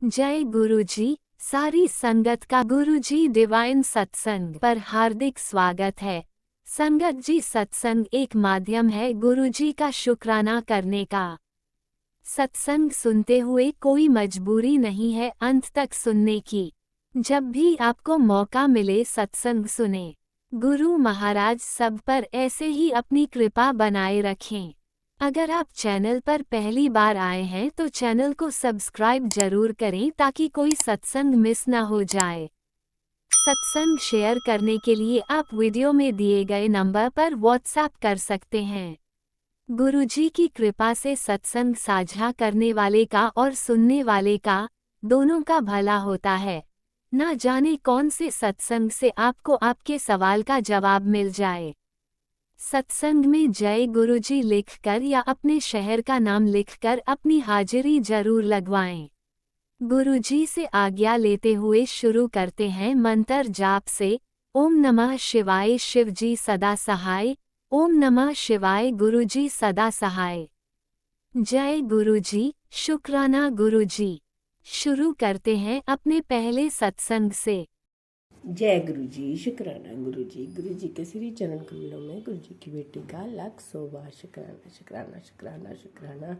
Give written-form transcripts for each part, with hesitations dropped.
जय गुरुजी। सारी संगत का गुरुजी डिवाइन सत्संग पर हार्दिक स्वागत है। संगत जी, सत्संग एक माध्यम है गुरुजी का शुक्राना करने का। सत्संग सुनते हुए कोई मजबूरी नहीं है अंत तक सुनने की। जब भी आपको मौका मिले सत्संग सुने। गुरु महाराज सब पर ऐसे ही अपनी कृपा बनाए रखें। अगर आप चैनल पर पहली बार आए हैं तो चैनल को सब्सक्राइब जरूर करें ताकि कोई सत्संग मिस ना हो जाए। सत्संग शेयर करने के लिए आप वीडियो में दिए गए नंबर पर व्हाट्सएप कर सकते हैं। गुरुजी की कृपा से सत्संग साझा करने वाले का और सुनने वाले का, दोनों का भला होता है। ना जाने कौन से सत्संग से आपको आपके सवाल का जवाब मिल जाए। सत्संग में जय गुरुजी लिखकर या अपने शहर का नाम लिखकर अपनी हाजिरी जरूर लगवाएं। गुरुजी से आज्ञा लेते हुए शुरू करते हैं मंत्र जाप से। ओम नमः शिवाय शिवजी सदा सहाय। ओम नमः शिवाय गुरुजी सदा सहाय। जय गुरुजी, शुक्राना गुरुजी। शुरू करते हैं अपने पहले सत्संग से। जय गुरु जी, शुक्राना गुरु जी के श्री चरण कमलों में गुरु जी की बेटी का लाख 100 बार शुक्राना शुक्राना शुक्राना शुक्राना।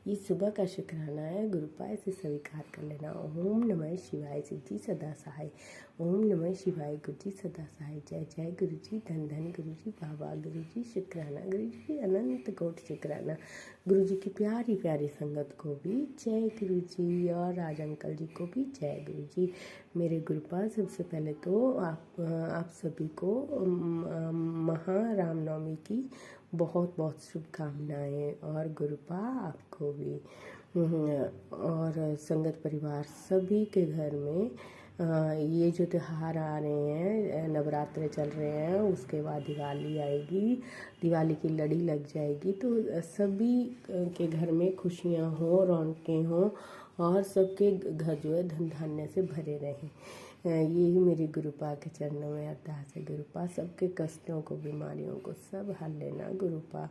ये सुबह का शुक्राना है, गुरु पाए से स्वीकार कर लेना। ओम नमः शिवाय शिव जी सदा सहाय। ओम नमः शिवाय गुरु जी सदा सहाय। जय जय गुरु जी, धन धन गुरु जी, बाबा गुरु जी, शुक्राना गुरु जी, अनंत कोट शुक्राना। गुरु जी की प्यारी प्यारी संगत को भी जय गुरु जी, और राज अंकल जी को भी जय गुरु जी। मेरे गुरुपाल, सबसे पहले तो आप सभी को महा रामनवमी की बहुत बहुत शुभकामनाएं, और गुरुपा आपको भी, और संगत परिवार सभी के घर में ये जो त्योहार आ रहे हैं, नवरात्रे चल रहे हैं, उसके बाद दिवाली आएगी, दिवाली की लड़ी लग जाएगी, तो सभी के घर में खुशियाँ हों, रौनकें हों, और सबके घर जो है धन धान्य से भरे रहें। यही मेरी गुरुपा के चरणों में अरदास है। गुरुपा सबके कष्टों को, बीमारियों को सब हल लेना गुरुपा,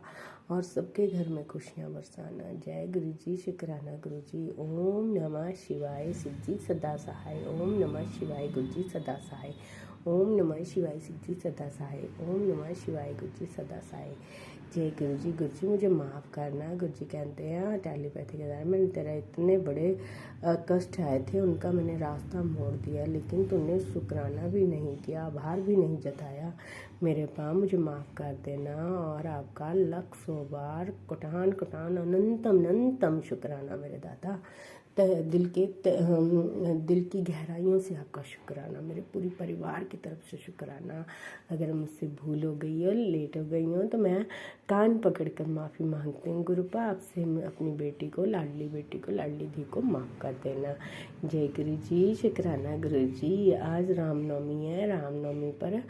और सबके घर में खुशियाँ बरसाना। जय गुरु जी, शुक्राना गुरु जी। ओम नमः शिवाय शिव जी सदा सहाय। ओम नमः शिवाय गुरु जी सदा सहाय। ओम नमः शिवाय शिव जी सदा सहाय। ओम नमः शिवाय गुरु जी सदा सहाय। जय गुरु जी मुझे माफ़ करना। गुरु जी कहते हैं टेलीपैथी के द्वारा, मैंने तेरा इतने बड़े कष्ट आए थे, उनका मैंने रास्ता मोड़ दिया, लेकिन तूने शुक्राना भी नहीं किया, आभार भी नहीं जताया। मेरे पाँव मुझे माफ़ कर देना, और आपका लाख 100 बार कोटान कोटान अनंतम अनंतम शुक्राना मेरे दादा। दिल की गहराइयों से आपका शुक्राना, मेरे पूरी परिवार की तरफ से शुक्राना। अगर मुझसे भूल हो गई हो, लेट हो गई हो, तो मैं कान पकड़ कर माफ़ी मांगती हूँ। गुरुपा, आपसे अपनी बेटी को, लाडली बेटी को, लाडली धी को माफ़ कर देना। जय गुरु जी, शुक्राना गुरु जी। आज रामनवमी है, रामनवमी पर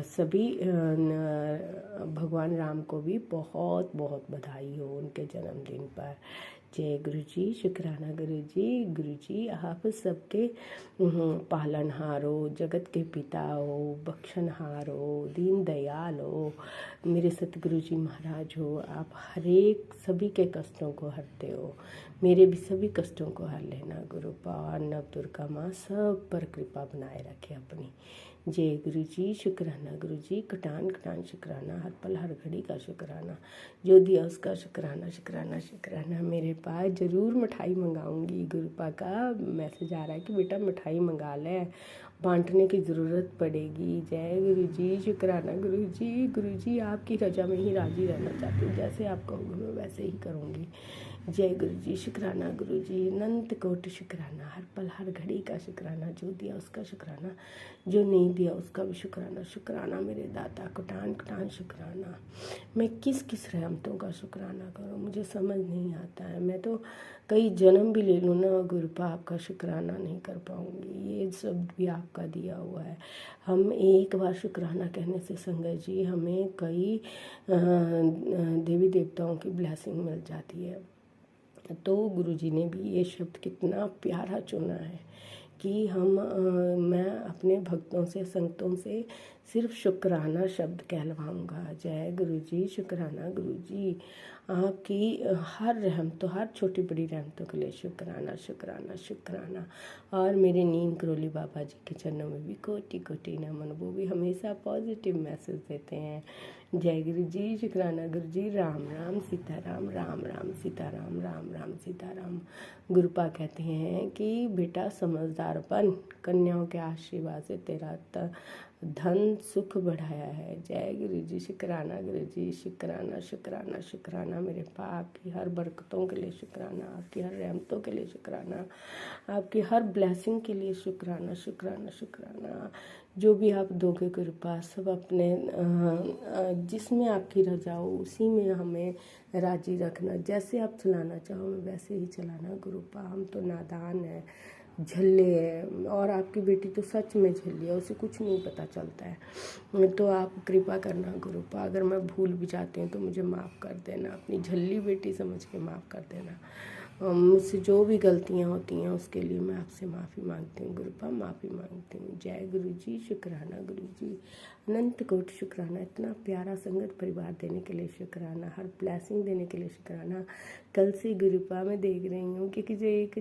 सभी भगवान राम को भी बहुत बहुत बधाई हो उनके जन्मदिन पर। जय गुरु जी, शुक्राना गुरु जी आप सबके पालनहार हो, जगत के पिता हो, बख्शनहार हो, दीन दयाल हो, मेरे सतगुरु जी महाराज हो। आप हर एक सभी के कष्टों को हरते हो, मेरे भी सभी कष्टों को हर लेना गुरुपा, और नव दुर्गा माँ सब पर कृपा बनाए रखे अपनी। जय गुरु जी, शुक्राना गुरु जी, कटान कटान शुक्राना, हर पल हर घड़ी का शुक्राना, जो दिया उसका शुक्राना शुक्राना शुक्राना। मेरे पास ज़रूर मिठाई मंगाऊंगी। गुरुपा का मैसेज आ रहा है कि बेटा मिठाई मंगा ले, बांटने की ज़रूरत पड़ेगी। जय गुरु जी, शुक्राना गुरु जी आपकी रजा में ही राजी रहना चाहती हूँ, जैसे आप कहोगे मैं वैसे ही करूँगी। जय गुरु जी, शुक्राना गुरु जी, अनंत कोटि शुक्राना, हर पल हर घड़ी का शुक्राना, जो दिया उसका शुक्राना, जो नहीं दिया उसका भी शुक्राना। शुक्राना मेरे दाता, कटान कटान शुक्राना। मैं किस किस रहमतों का शुक्राना करूं, मुझे समझ नहीं आता है। मैं तो कई जन्म भी ले लूँ ना, गुरुपा आपका शुक्राना नहीं कर पाऊँगी। ये शब्द भी आपका दिया हुआ है। हम एक बार शुक्राना कहने से संगत जी हमें कई देवी देवताओं की ब्लेसिंग मिल जाती है। तो गुरुजी ने भी ये शब्द कितना प्यारा चुना है कि मैं अपने भक्तों से, संगतों से सिर्फ शुक्राना शब्द कहलवाऊँगा। जय गुरु जी, शुक्राना गुरु जी। आपकी हर रहमतों, हर छोटी बड़ी रहमतों के लिए शुक्राना शुक्राना शुक्राना। और मेरे नींद करोली बाबा जी के चरणों में भी कोटि कोटि नमन, वो भी हमेशा पॉजिटिव मैसेज देते हैं। जय गुरु जी, शुक्राना गुरु जी। राम राम सीताराम, राम राम सीताराम, राम राम सीताराम। गुरुपा कहते हैं कि बेटा समझदार बन, कन्याओं के आशीर्वाद से तेरा धन सुख बढ़ाया है। जय गुरु जी, शुक्राना गुरु जी, शुक्राना शुक्राना शुक्राना। मेरे पाप आपकी हर बरकतों के लिए शुक्राना, आपकी हर रहमतों के लिए शुक्राना, आपकी हर ब्लेसिंग के लिए शुक्राना शुक्राना शुक्राना। जो भी आप दोगे गुरुपा, सब अपने जिसमें आपकी रजा हो उसी में हमें राजी रखना। जैसे आप चलाना चाहो मैं वैसे ही चलाना गुरुपा। हम तो नादान हैं, झल्ले हैं, और आपकी बेटी तो सच में झल्ली है, उसे कुछ नहीं पता चलता है। तो आप कृपा करना गुरुपा, अगर मैं भूल भी जाती हूँ तो मुझे माफ़ कर देना, अपनी झल्ली बेटी समझ के माफ़ कर देना। मुझसे जो भी गलतियाँ होती हैं उसके लिए मैं आपसे माफ़ी मांगती हूँ गुरुपा, माफ़ी मांगती हूँ। जय गुरु जी, शुक्राना गुरु जी, अनंत कोटि शुक्राना। इतना प्यारा संगत परिवार देने के लिए शुक्राना, हर ब्लेसिंग देने के लिए शुक्राना। कल से गुरुपा मैं देख रही हूँ कि किसी एक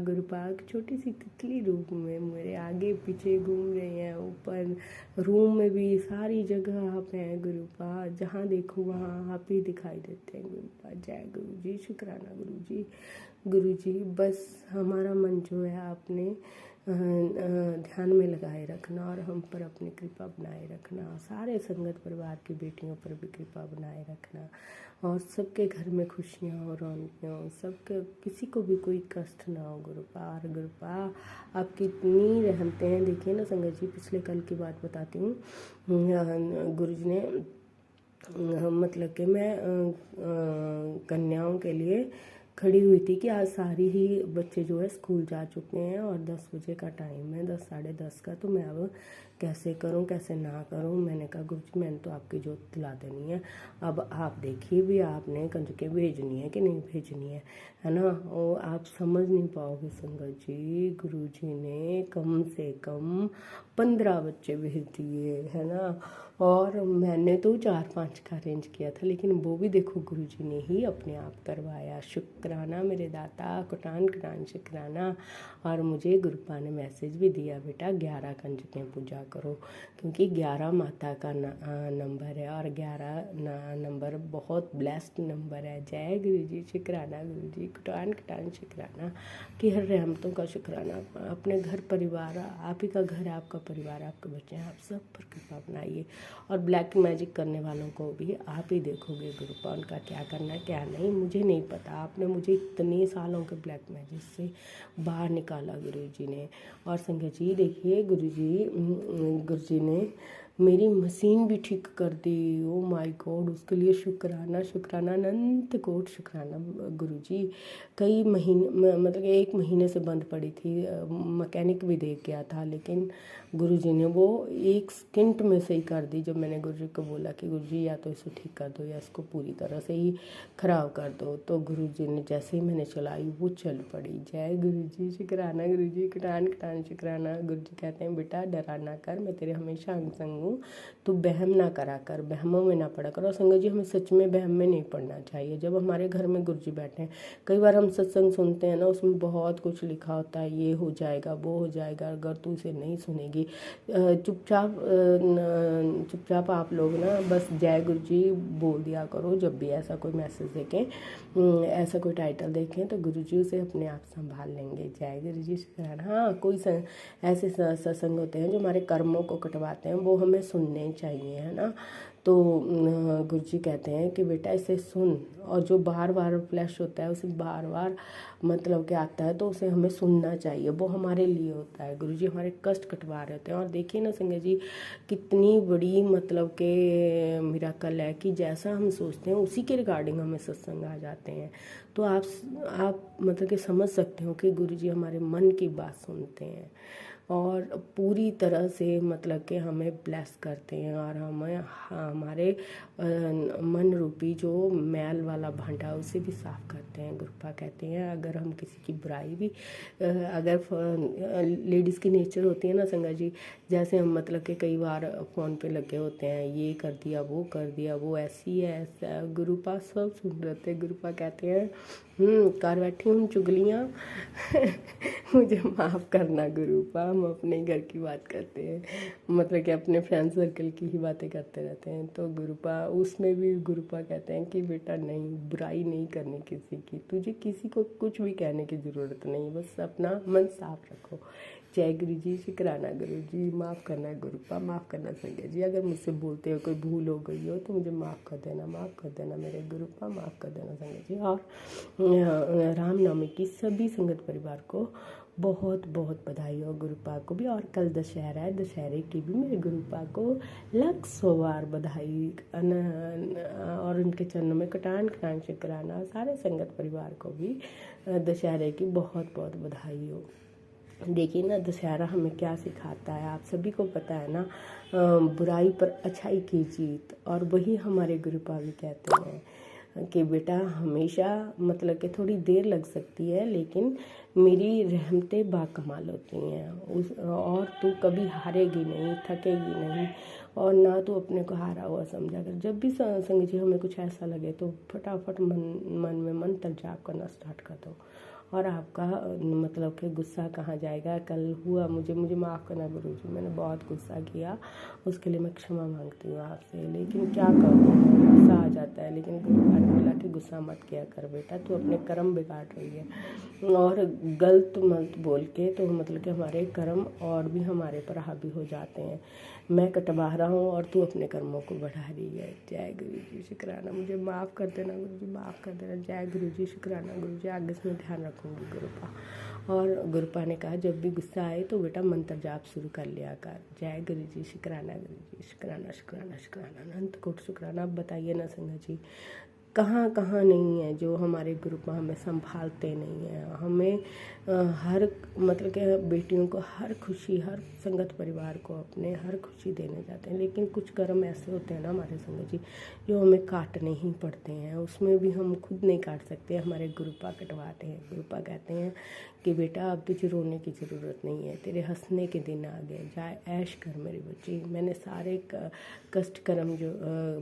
गुरुपा छोटी सी तितली रूप में मेरे आगे पीछे घूम रहे हैं, ऊपर रूम में भी, सारी जगह आप हैं गुरुपा, जहाँ देखो वहाँ आप ही दिखाई देते हैं गुरुपा। जय गुरु जी, शुक्राना गुरु जी। गुरु जी बस हमारा मन जो है आपने ध्यान में लगाए रखना, और हम पर अपनी कृपा बनाए रखना, सारे संगत परिवार की बेटियों पर भी कृपा बनाए रखना, और सबके घर में खुशियाँ हो, रौनकियाँ हो, सबके, किसी को भी कोई कष्ट ना हो गुरुपा। और गुरुपा आपकी इतनी रहमतें हैं। देखिए ना संगत जी, पिछले कल की बात बताती हूँ। गुरु जी ने मतलब कि मैं कन्याओं के लिए खड़ी हुई थी कि आज सारी ही बच्चे जो है स्कूल जा चुके हैं और 10 बजे का टाइम है, 10 साढ़े 10 का, तो मैं अब कैसे करूं कैसे ना करूं। मैंने कहा गुरु जी मैंने तो आपकी जोत दिला देनी है, अब आप देखिए भी आपने कंजकें भेजनी है कि नहीं भेजनी है ना। वो आप समझ नहीं पाओगे संगत जी, गुरु जी ने कम से कम 15 बच्चे भेज दिए है ना, और मैंने तो 4-5 का अरेंज किया था, लेकिन वो भी देखो गुरुजी ने ही अपने आप करवाया। शुक्राना मेरे दाता, कुटान कुटान शुक्राना। और मुझे गुरुपा ने मैसेज भी दिया, बेटा 11 कंजकें पूजा करो, क्योंकि 11 माता का नंबर है, और 11 नंबर बहुत ब्लेस्ड नंबर है। जय गुरु जी, शुक्राना गुरु जी, कुटान कुटान शुक्राना कि हर रहमतों का शुक्राना। अपने घर परिवार, आप ही का घर है, आपका परिवार, आपके बच्चे हैं, आप सब पर कृपा बनाइए। और ब्लैक मैजिक करने वालों को भी आप ही देखोगे गुरुपा, उनका क्या करना है क्या नहीं मुझे नहीं पता। आपने मुझे इतने सालों के ब्लैक मैजिक से बाहर निकाला गुरुजी ने। और संगत जी देखिए, गुरुजी ने मेरी मशीन भी ठीक कर दी। ओ माय गॉड, उसके लिए शुक्राना शुक्राना, अनंत कोट शुक्राना गुरुजी। कई महीने मतलब 1 महीने से बंद पड़ी थी, मैकेनिक भी देख गया था, लेकिन गुरुजी ने वो 1 सेकंड में सही कर दी। जब मैंने गुरुजी को बोला कि गुरुजी या तो इसे ठीक कर दो या इसको पूरी तरह से ही ख़राब कर दो, तो गुरुजी ने जैसे ही मैंने चलाई वो चल पड़ी। जय गुरुजी, शुक्राना गुरुजी, कटान कटान शुक्राना। गुरुजी कहते हैं बेटा डरा ना कर, मैं तेरे हमेशा अंग संग हूँ, तो बहम ना करा कर, बहमों में ना पड़ा कर। और संगत जी हमें सच में बहम में नहीं पड़ना चाहिए। जब हमारे घर में गुरुजी बैठे हैं, कई बार हम सत्संग सुनते हैं ना, उसमें बहुत कुछ लिखा होता है, ये हो जाएगा वो हो जाएगा, अगर तू इसे नहीं सुनेगी। चुपचाप आप लोग ना बस जय गुरु जी बोल दिया करो। जब भी ऐसा कोई मैसेज देखें, ऐसा कोई टाइटल देखें, तो गुरु जी उसे अपने आप संभाल लेंगे। जय गुरु जी शुक्राना। हाँ, कोई ऐसे सत्संग होते हैं जो हमारे कर्मों को कटवाते हैं, वो हमें सुनने चाहिए है ना। तो गुरुजी कहते हैं कि बेटा इसे सुन, और जो बार बार फ्लैश होता है उसे बार बार मतलब कि आता है, तो उसे हमें सुनना चाहिए, वो हमारे लिए होता है। गुरुजी हमारे कष्ट कटवा रहे होते हैं। और देखिए ना संगत जी, कितनी बड़ी मतलब के मिराकल है कि जैसा हम सोचते हैं उसी के रिगार्डिंग हमें सत्संग आ जाते हैं। तो आप मतलब कि समझ सकते हो कि गुरुजी हमारे मन की बात सुनते हैं और पूरी तरह से मतलब कि हमें ब्लेस करते हैं, और हमें हमारे मन रूपी जो मैल वाला भांडा उसे भी साफ करते हैं। गुरुपा कहते हैं अगर हम किसी की बुराई भी अगर लेडीज़ की नेचर होती है ना संगत जी, जैसे हम मतलब कि कई बार फ़ोन पे लगे होते हैं, ये कर दिया वो कर दिया, वो ऐसी है ऐसा है, गुरुपा सब सुन रहे थे। गुरुपा कहते हैं कर बैठी हूँ चुगलियाँ मुझे माफ़ करना गुरुपा। हम अपने घर की बात करते हैं, मतलब कि अपने फ्रेंड सर्कल की ही बातें करते रहते हैं। तो गुरुपा उसमें भी गुरुपा कहते हैं कि बेटा नहीं, बुराई नहीं करनी किसी की, तुझे किसी को कुछ भी कहने की ज़रूरत नहीं, बस अपना मन साफ रखो। जय गुरु जी, शुक्राना गुरु जी, माफ़ करना गुरुपा, माफ़ करना संजय जी, अगर मुझसे बोलते हो कोई भूल हो गई हो तो मुझे माफ़ कर देना, माफ़ कर देना मेरे गुरुपा, माफ़ कर देना संजय जी। और रामनवमी की सभी संगत परिवार को बहुत बहुत बधाई हो, गुरुपा को भी। और कल दशहरा है, दशहरे की भी मेरे गुरुपा को लाख सौ बार बधाई और उनके चरणों में कटान कटान शुक्राना। सारे संगत परिवार को भी दशहरे की बहुत बहुत बधाई हो। देखिए ना, दशहरा हमें क्या सिखाता है, आप सभी को पता है ना, बुराई पर अच्छाई की जीत। और वही हमारे गुरुपा भी कहते हैं कि बेटा हमेशा मतलब कि थोड़ी देर लग सकती है लेकिन मेरी रहमतें बाकमाल होती हैं और तू कभी हारेगी नहीं, थकेगी नहीं और ना तू अपने को हारा हुआ समझा कर। जब भी संग जी हमें कुछ ऐसा लगे तो फटाफट मन में मंत्र जाप करना स्टार्ट कर दो और आपका मतलब कि गुस्सा कहाँ जाएगा। कल हुआ मुझे माफ़ करना गुरुजी, मैंने बहुत गुस्सा किया, उसके लिए मैं क्षमा मांगती हूँ आपसे, लेकिन क्या करूँ गुस्सा आ जाता है। लेकिन गुरुपा ने बोला कि गुस्सा मत किया कर बेटा, तू अपने कर्म बिगाड़ रही है और गलत मत बोल के तो मतलब कि हमारे कर्म और भी हमारे पर हावी हो जाते हैं। मैं कटवा रहा हूँ और तू अपने कर्मों को बढ़ा रही है। जय गुरु जी, शुक्राना, मुझे माफ़ कर देना गुरु जी, माफ़ कर देना। जय गुरु जी, शुक्राना गुरु जी, आगे से मैं ध्यान रखूँगी गुरुपा। और गुरुपा ने कहा जब भी गुस्सा आए तो बेटा मंत्र जाप शुरू कर लिया कर। जय गुरु जी, शुक्राना गुरु जी, शुक्राना शुक्राना शुक्राना, अनंत कोट शुक्राना। अब बताइए ना संगत जी, कहाँ कहाँ नहीं है जो हमारे गुरुपा हमें संभालते नहीं हैं। हमें हर मतलब कि बेटियों को हर खुशी, हर संगत परिवार को अपने हर खुशी देने जाते हैं, लेकिन कुछ कर्म ऐसे होते हैं ना हमारे संगत जी जो हमें काटने ही पड़ते हैं। उसमें भी हम खुद नहीं काट सकते, हमारे गुरुपा कटवाते हैं। गुरुपा कहते हैं कि बेटा अब तुझे रोने की ज़रूरत नहीं है, तेरे हंसने के दिन आ गए, जाए ऐश कर मेरी बच्ची। मैंने सारे कष्ट कर्म जो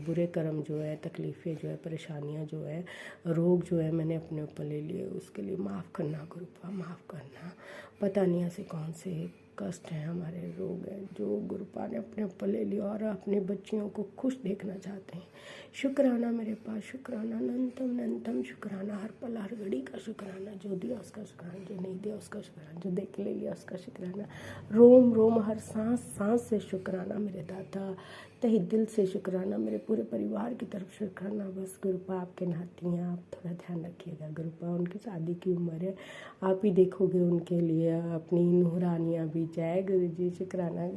बुरे कर्म जो है, तकलीफ़ें जो है, परेशानियाँ जो है, रोग जो है मैंने अपने ऊपर ले लिए, उसके लिए माफ़ करना गुरुपा, माफ़ करना। पता नहीं ऐसे कौन से कष्ट हैं, हमारे रोग हैं जो गुरुपा ने अपने ऊपर ले लिया और अपने बच्चियों को खुश देखना चाहते हैं। शुक्राना मेरे पास, शुक्राना अनंतम अनंतम शुक्राना, हर पल हर घड़ी का शुक्राना, जो दिया उसका शुक्राना, जो नहीं दिया उसका शुक्राना, जो देख ले लिया उसका शुक्राना, रोम रोम हर सांस सांस से शुक्राना मेरे दादा, तहे दिल से शुक्राना, मेरे पूरे परिवार की तरफ शुक्राना। बस गुरुपा आपके नाती हैं, आप थोड़ा ध्यान रखिएगा गुरुपा, उनकी शादी की उम्र है, आप ही देखोगे उनके लिए अपनी नूरानियाँ भी। जय गुरु जी, शुक्राना,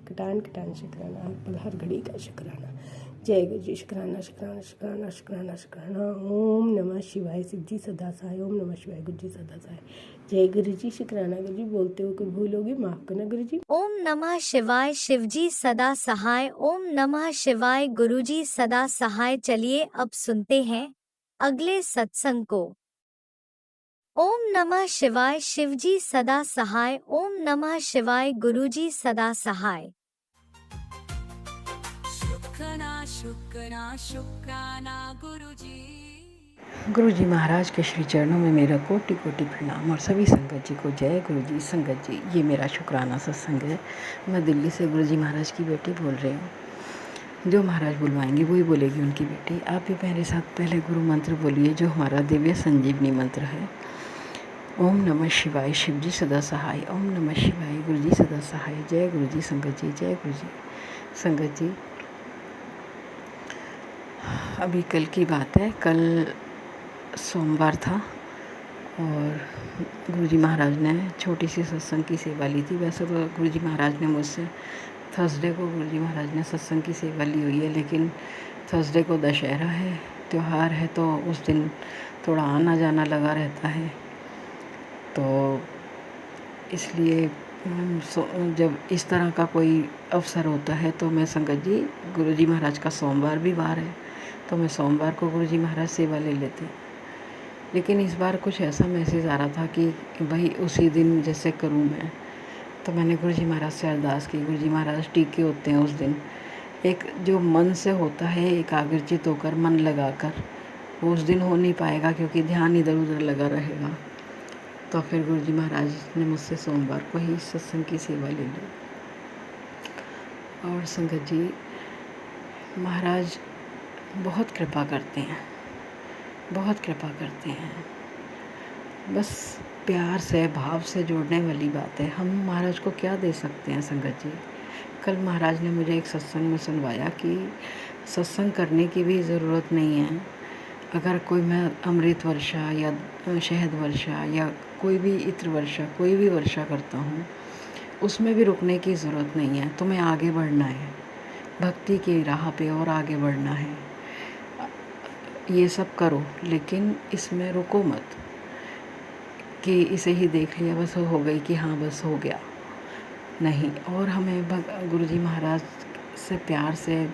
कटान कटान शुक्राना, हर घड़ी का शुक्राना। जय गुरु जी, शुक्राना शुक्राना शुक्राना शुक्राना शुक्राना। ओम नमः शिवाय, शिव जी सदा सहाय, ओम नमः शिवाय, गुरु जी सदा सहाय। जय गुरु जी, शुक्राना गुरु जी, बोलते हो कोई भूल होगी माफ़ करना गुरु जी। ओम नमः शिवाय, शिवजी सदा सहाय, ओम नमः शिवाय, गुरुजी सदा सहाय। चलिए अब सुनते हैं अगले सत्संग को। ओम नमः शिवाय, शिवजी सदा सहाय, ओम नमः शिवाय, गुरुजी सदा सहाय। शुक्राना शुक्राना शुक्राना गुरुजी। गुरुजी महाराज के श्री चरणों में मेरा कोटि कोटि प्रणाम और सभी संगत जी को जय गुरुजी। संगत जी, ये मेरा शुक्राना सत्संग है। मैं दिल्ली से गुरुजी महाराज की बेटी बोल रही हूँ। जो महाराज बुलवाएंगे वही बोलेगी उनकी बेटी। आप भी मेरे साथ पहले गुरु मंत्र बोलिए जो हमारा दिव्य संजीवनी मंत्र है। ओम नमः शिवाय, शिवजी सदा सहाय, ओम नमः शिवाय, गुरुजी सदा सहाय। जय गुरुजी। संगत जी, जय गुरुजी। संगत जी, अभी कल की बात है, कल सोमवार था और गुरुजी महाराज ने छोटी सी सत्संग की सेवा ली थी। वैसे तो गुरुजी महाराज ने मुझसे थर्सडे को गुरुजी महाराज ने सत्संग की सेवा ली हुई है, लेकिन थर्सडे को दशहरा है, त्यौहार है, तो उस दिन थोड़ा आना जाना लगा रहता है, तो इसलिए जब इस तरह का कोई अवसर होता है तो मैं संगत जी, गुरुजी महाराज का सोमवार भी वार है तो मैं सोमवार को गुरुजी महाराज सेवा ले लेते। लेकिन इस बार कुछ ऐसा मैसेज आ रहा था कि भाई उसी दिन जैसे करूँ मैं, तो मैंने गुरुजी महाराज से अरदास की। गुरुजी महाराज टीके होते हैं उस दिन, एक जो मन से होता है एकाग्रचित होकर मन लगाकर, वो उस दिन हो नहीं पाएगा क्योंकि ध्यान इधर उधर लगा रहेगा। तो फिर गुरुजी महाराज ने मुझसे सोमवार को ही सत्संग की सेवा ले ली। और संगत जी, महाराज बहुत कृपा करते हैं, बहुत कृपा करते हैं। बस प्यार से भाव से जोड़ने वाली बात है। हम महाराज को क्या दे सकते हैं संगत जी। कल महाराज ने मुझे एक सत्संग में सुनवाया कि सत्संग करने की भी ज़रूरत नहीं है। अगर कोई मैं अमृत वर्षा या शहद वर्षा या कोई भी इत्र वर्षा, कोई भी वर्षा करता हूँ, उसमें भी रुकने की ज़रूरत नहीं है। तुम्हें आगे बढ़ना है, भक्ति की राह पे और आगे बढ़ना है। ये सब करो लेकिन इसमें रुको मत कि इसे ही देख लिया बस हो गई कि हाँ बस हो गया, नहीं। और हमें गुरुजी महाराज से प्यार से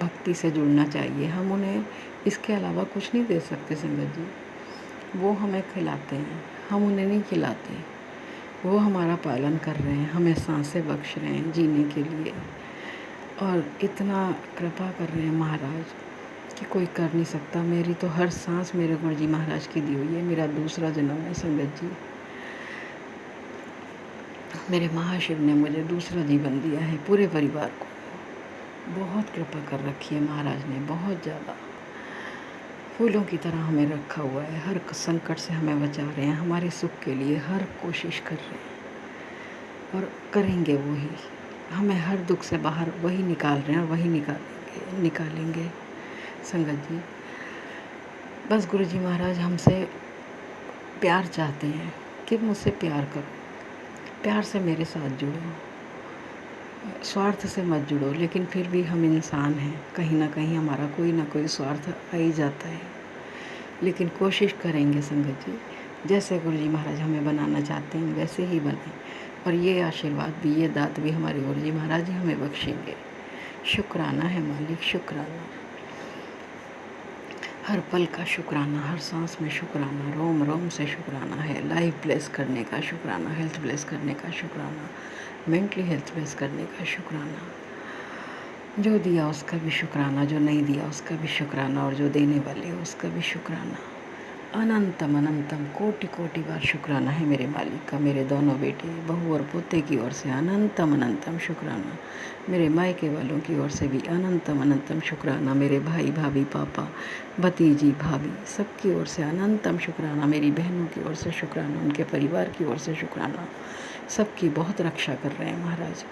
भक्ति से जुड़ना चाहिए। हम उन्हें इसके अलावा कुछ नहीं दे सकते संगत जी। वो हमें खिलाते हैं, हम उन्हें नहीं खिलाते। वो हमारा पालन कर रहे हैं, हमें सांसें बख्श रहे हैं जीने के लिए, और इतना कृपा कर रहे हैं महाराज कि कोई कर नहीं सकता। मेरी तो हर सांस मेरे गुरुजी महाराज की दी हुई है। मेरा दूसरा जन्म है संगत जी। मेरे महाशिव ने मुझे दूसरा जीवन दिया है, पूरे परिवार को बहुत कृपा कर रखी है महाराज ने, बहुत ज़्यादा। फूलों की तरह हमें रखा हुआ है, हर संकट से हमें बचा रहे हैं, हमारे सुख के लिए हर कोशिश कर रहे हैं और करेंगे वही। हमें हर दुख से बाहर वही निकाल रहे हैं और वही निकालेंगे संगत जी। बस गुरुजी महाराज हमसे प्यार चाहते हैं कि मुझसे प्यार करो, प्यार से मेरे साथ जुड़ो, स्वार्थ से मत जुड़ो। लेकिन फिर भी हम इंसान हैं, कहीं ना कहीं हमारा कोई ना कोई स्वार्थ आ ही जाता है। लेकिन कोशिश करेंगे संगत जी, जैसे गुरुजी महाराज हमें बनाना चाहते हैं वैसे ही बने। और ये आशीर्वाद भी, ये दात भी हमारे गुरुजी महाराज ही हमें बख्शेंगे। शुक्राना है मालिक, शुक्राना, हर पल का शुक्राना, हर सांस में शुक्राना, रोम रोम से शुक्राना है। लाइफ ब्लेस करने का शुक्राना, हेल्थ ब्लेस करने का शुक्राना, मेंटली हेल्थ ब्लेस करने का शुक्राना। जो दिया उसका भी शुक्राना, जो नहीं दिया उसका भी शुक्राना, और जो देने वाले हो उसका भी शुक्राना। अनंतम अनंतम कोटि कोटि बार शुक्राना है मेरे मालिक का, मेरे दोनों बेटे बहू और पोते की ओर से अनंतम अनंतम शुक्राना। मेरे मायके वालों की ओर से भी अनंतम अनंतम शुक्राना। मेरे भाई भाभी, पापा, भतीजी, भाभी, सबकी ओर से अनंतम शुक्राना। मेरी बहनों की ओर से शुक्राना, उनके परिवार की ओर से शुक्राना। सबकी बहुत रक्षा कर रहे हैं महाराज।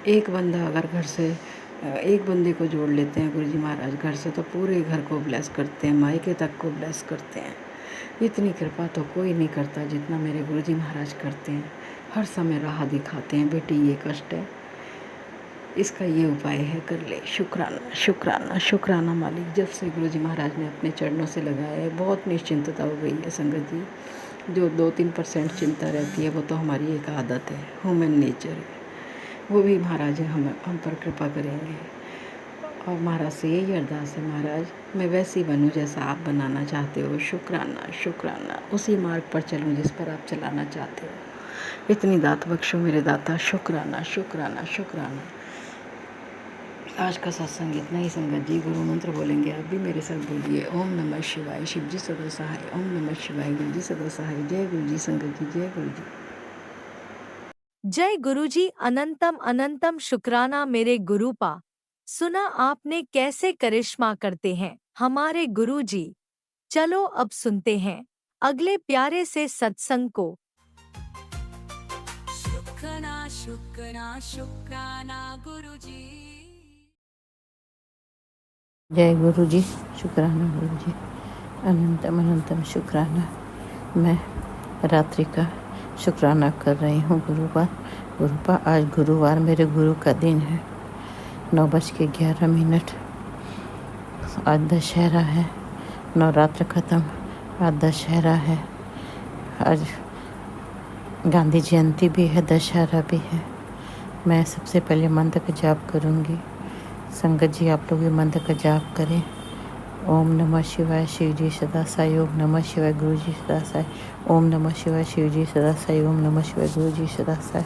एक बंदा अगर घर से एक बंदे को जोड़ लेते हैं गुरुजी महाराज घर से, तो पूरे घर को ब्लेस करते हैं, मायके तक को ब्लेस करते हैं। इतनी कृपा तो कोई नहीं करता जितना मेरे गुरुजी महाराज करते हैं। हर समय राह दिखाते हैं, बेटी ये कष्ट है, इसका ये उपाय है, कर ले। शुक्राना शुक्राना शुक्राना मालिक। जब से गुरुजी महाराज ने अपने चरणों से लगाया है, बहुत निश्चिंतता हो गई है संगत जी। जो 2-3% चिंता रहती है वो तो हमारी एक आदत है, ह्यूमन नेचर है। वो भी महाराज हम पर कृपा करेंगे। और महाराज से यही अरदास है, महाराज मैं वैसी बनूं जैसा आप बनाना चाहते हो। शुक्राना शुक्राना, उसी मार्ग पर चलूं जिस पर आप चलाना चाहते हो। इतनी दात बख्शो मेरे दाता। शुक्राना शुक्राना शुक्राना। आज का सत्संग इतना ही संगत जी। गुरु मंत्र बोलेंगे, आप भी मेरे साथ बोलिए। ओम नमः शिवाय, शिव जी सदा सहाय। ओम नमः शिवाय, गुरु जी सदा सहाय। जय गुरु जी संगत जी, जय गुरु जी। जय गुरुजी। अनंतम अनंतम शुक्राना मेरे गुरुपा। सुना आपने कैसे करिश्मा करते हैं हमारे गुरुजी। चलो अब सुनते हैं अगले प्यारे से सत्संग को। शुक्राना शुक्राना शुक्राना गुरुजी। जय गुरु जी। शुक्राना गुरु जी, अनंतम अनंतम शुक्राना। मैं रात्रि का शुक्राना कर रही हूँ गुरुपा। आज गुरुवार मेरे गुरु का दिन है। 9:11। आज दशहरा है, नवरात्र ख़त्म, आज दशहरा है। आज गांधी जयंती भी है, दशहरा भी है। मैं सबसे पहले मंत्र का जाप करूँगी। संगत जी आप लोग भी मंत्र का जाप करें। ओम नमः शिवाय शिव जी सदा साई। ओम नमः शिवाय गुरु जी सदा साई। ओम नमः शिवाय शिव जी सदा साई। ओम नमः शिवाय गुरु जी सदा साई।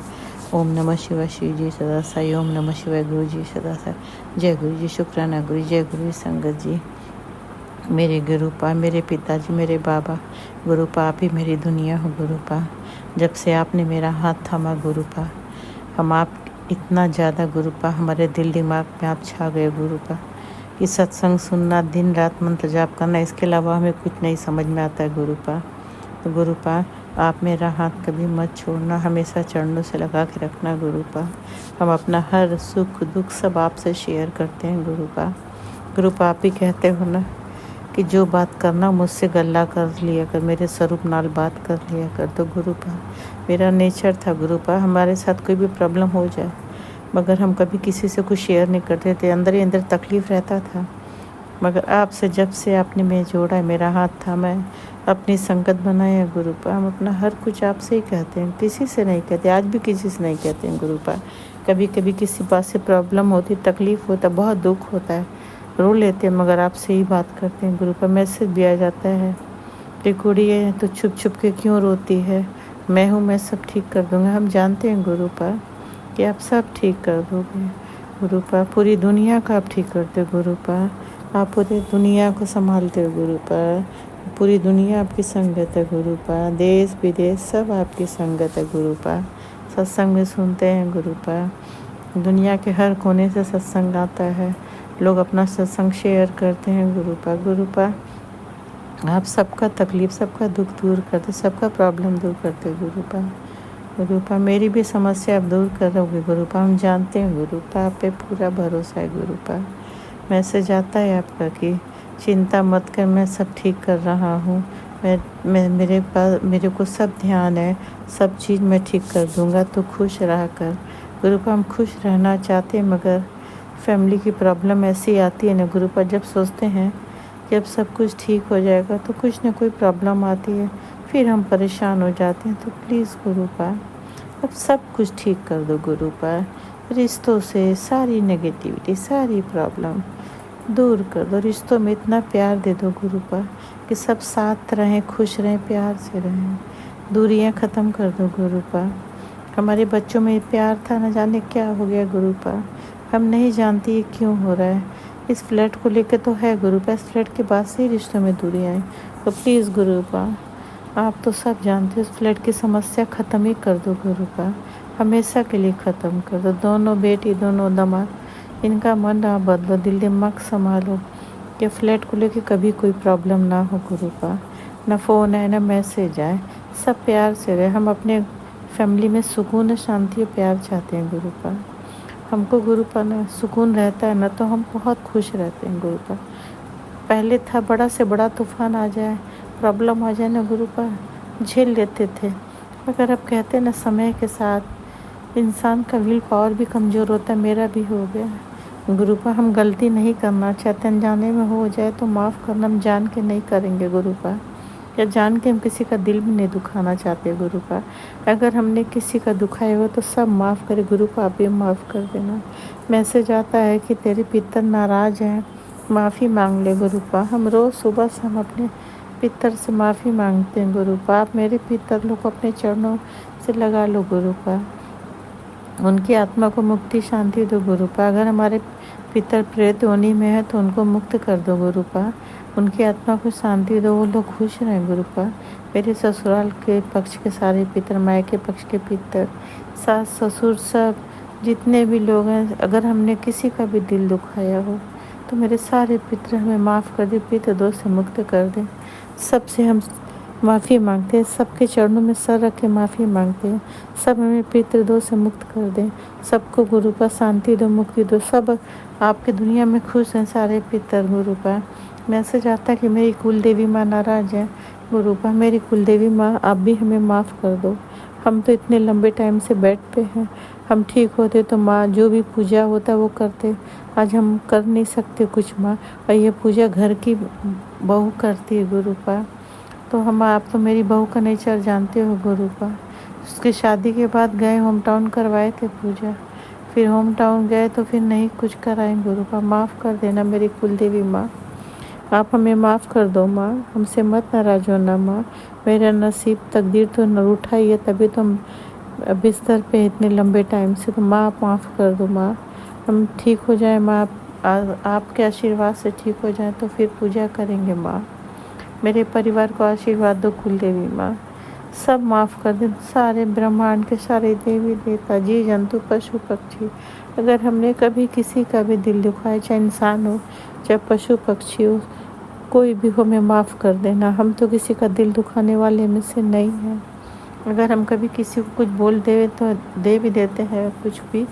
ओम नमः शिवाय शिव जी सदा साई। ओम नमः शिवाय गुरु जी सदा साई। जय गुरु जी, शुक्राना गुरु, जय गुरु जी। संगत जी मेरे गुरुपा, मेरे पिताजी, मेरे बाबा, गुरुपा आप ही मेरी दुनिया हो गुरुपा। जब से आपने मेरा हाथ थामा गुरुपा, हम आप इतना ज़्यादा गुरुपा, हमारे दिल दिमाग में आप छा गए गुरुपा। कि सत्संग सुनना, दिन रात मंत्र जाप करना, इसके अलावा हमें कुछ नहीं समझ में आता है गुरुपा। तो गुरुपा आप मेरा हाथ कभी मत छोड़ना, हमेशा चरणों से लगा के रखना गुरुपा। हम अपना हर सुख दुख सब आपसे शेयर करते हैं गुरुपा। गुरुपा आप ही कहते हो ना कि जो बात करना मुझसे गल्ला कर लिया कर, मेरे स्वरूप नाल बात कर लिया कर। तो गुरुपा मेरा नेचर था गुरुपा, हमारे साथ कोई भी प्रॉब्लम हो जाए मगर हम कभी किसी से कुछ शेयर नहीं करते थे, अंदर ही अंदर तकलीफ़ रहता था। मगर आपसे जब से आपने मैं जोड़ा, मेरा हाथ था, मैं अपनी संगत बनाया गुरुपा। हम अपना हर कुछ आपसे ही कहते हैं, किसी से नहीं कहते, आज भी किसी से नहीं कहते हैं गुरुपा। कभी कभी किसी बात से प्रॉब्लम होती, तकलीफ़ होता, बहुत दुख होता है, रो लेते हैं, मगर आपसे ही बात करते हैं गुरुपा। मैसेज भी आ जाता है कि कुड़ी है तो छुप छुप के क्यों रोती है, मैं हूँ, मैं सब ठीक कर दूँगा। हम जानते हैं गुरुपा कि आप सब ठीक कर दोगे गुरुपा। पूरी दुनिया का आप ठीक करते हो गुरुपा। आप पूरी दुनिया को संभालते हो गुरुपा। पूरी दुनिया आपकी संगत है गुरुपा। देश विदेश सब आपकी संगत है गुरुपा। सत्संग में सुनते हैं गुरुपा। दुनिया के हर कोने से सत्संग आता है, लोग अपना सत्संग शेयर करते हैं गुरुपा। गुरुपा आप सबका तकलीफ़, सबका दुख दूर करते, सबका प्रॉब्लम दूर करते गुरुपा। गुरुपा मेरी भी समस्या आप दूर करोगे गुरुपा, हम जानते हैं गुरुपा, आप पे पूरा भरोसा है गुरुपा। मैसेज आता है आपका कि चिंता मत कर, मैं सब ठीक कर रहा हूँ, मेरे को सब ध्यान है, सब चीज़ मैं ठीक कर दूँगा, तो खुश रहा कर गुरुपा। हम खुश रहना चाहते हैं मगर फैमिली की प्रॉब्लम ऐसी आती है ना गुरुपा, जब सोचते हैं जब सब कुछ ठीक हो जाएगा तो कुछ ना कोई प्रॉब्लम आती है, फिर हम परेशान हो जाते हैं। तो प्लीज़ गुरुपा अब सब कुछ ठीक कर दो गुरुपा। रिश्तों से सारी नेगेटिविटी, सारी प्रॉब्लम दूर कर दो। रिश्तों में इतना प्यार दे दो गुरुपा कि सब साथ रहें, खुश रहें, प्यार से रहें। दूरियां ख़त्म कर दो गुरुपा। हमारे बच्चों में प्यार था, न जाने क्या हो गया गुरुपा, हम नहीं जानती ये क्यों हो रहा है। इस फ्लैट को लेकर तो है गुरुपा, इस फ्लैट के बाद से ही रिश्तों में दूरियां हैं। तो प्लीज़ गुरुपा आप तो सब जानते हो, इस फ्लैट की समस्या ख़त्म ही कर दो गुरुपा, हमेशा के लिए ख़त्म कर दो। दोनों बेटी, दोनों दामाद, इनका मन आप बदलो, दिल दिमाग संभालो कि फ्लैट को लेकर कभी कोई प्रॉब्लम ना हो गुरुपा। ना फ़ोन आए, ना मैसेज आए, सब प्यार से रहे। हम अपने फैमिली में सुकून, शांति और प्यार चाहते हैं गुरुपा। हमको गुरुपा ना सुकून रहता है ना, तो हम बहुत खुश रहते हैं गुरुपा। पहले था बड़ा से बड़ा तूफ़ान आ जाए, प्रॉब्लम आ जाए ना गुरुपा, झेल लेते थे। मगर अब कहते हैं ना, समय के साथ इंसान का विल पावर भी कमज़ोर होता है, मेरा भी हो गया गुरुपा। हम गलती नहीं करना चाहते, अनजाने में हो जाए तो माफ़ करना, हम जान के नहीं करेंगे गुरुपा, या जान के हम किसी का दिल भी नहीं दुखाना चाहते गुरुपा। अगर हमने किसी का दुखाया हो तो सब माफ़ करे गुरुपा, आप भी माफ़ कर देना। मैसेज आता है कि तेरे पितर नाराज़ हैं, माफ़ी मांग ले गुरुपा। हम रोज़ सुबह से हम अपने पितर से माफ़ी मांगते हैं गुरुपा। आप मेरे पितर लोग अपने चरणों से लगा लो गुरुपा, उनकी आत्मा को मुक्ति शांति दो गुरुपा। अगर हमारे पितर प्रेत योनि में है तो उनको मुक्त कर दो गुरुपा, उनकी आत्मा को शांति दो, वो लोग खुश रहें गुरुपा। मेरे ससुराल के पक्ष के सारे पितर, मायके पक्ष के पितर, सास ससुर, सब जितने भी लोग हैं, अगर हमने किसी का भी दिल दुखाया हो तो मेरे सारे पितर हमें माफ़ कर दे, पितृ दोष से मुक्त कर दें। सबसे हम माफ़ी मांगते हैं, सबके चरणों में सर रख के माफ़ी मांगते हैं। सब हमें पितृ दोष से मुक्त कर दें, सबको गुरुपा शांति दो, मुक्ति दो, सब आपकी दुनिया में खुश हैं सारे पितर गुरुपा। मैसेज आता है कि मेरी कुल देवी माँ नाराज़ है गुरुपा, मेरी कुल देवी माँ आप भी हमें माफ़ कर दो। हम तो इतने लंबे टाइम से बेड पे हैं, हम ठीक होते तो माँ जो भी पूजा होता है वो करते, आज हम कर नहीं सकते कुछ माँ, और ये पूजा घर की बहू करती है गुरुपा। तो हम, आप तो मेरी बहू का नेचर जानते हो गुरुपा, उसकी शादी के बाद गए होम टाउन करवाए थे पूजा, फिर होम टाउन गए तो फिर नहीं कुछ कराए। गुरुपा माफ़ कर देना मेरी कुलदेवी माँ, आप हमें माफ़ कर दो माँ, हमसे मत नाराज़ होना माँ। मेरा नसीब तकदीर तो न रूठा ही है, तभी तो हम बिस्तर पे इतने लंबे टाइम से। तो माँ आप माफ़ कर दो माँ, हम ठीक हो जाए माँ, आपके आशीर्वाद से ठीक हो जाए तो फिर पूजा करेंगे माँ। मेरे परिवार को आशीर्वाद दो कुलदेवी माँ, सब माफ़ कर दे, सारे ब्रह्मांड के सारे देवी देवता, जीव जंतु, पशु पक्षी। अगर हमने कभी किसी का भी दिल दुखाया, चाहे इंसान हो चाहे पशु पक्षी हो, कोई भी हो, हमें माफ़ कर देना। हम तो किसी का दिल दुखाने वाले में से नहीं हैं। अगर हम कभी किसी को कुछ बोल दे तो दे भी देते हैं कुछ भी,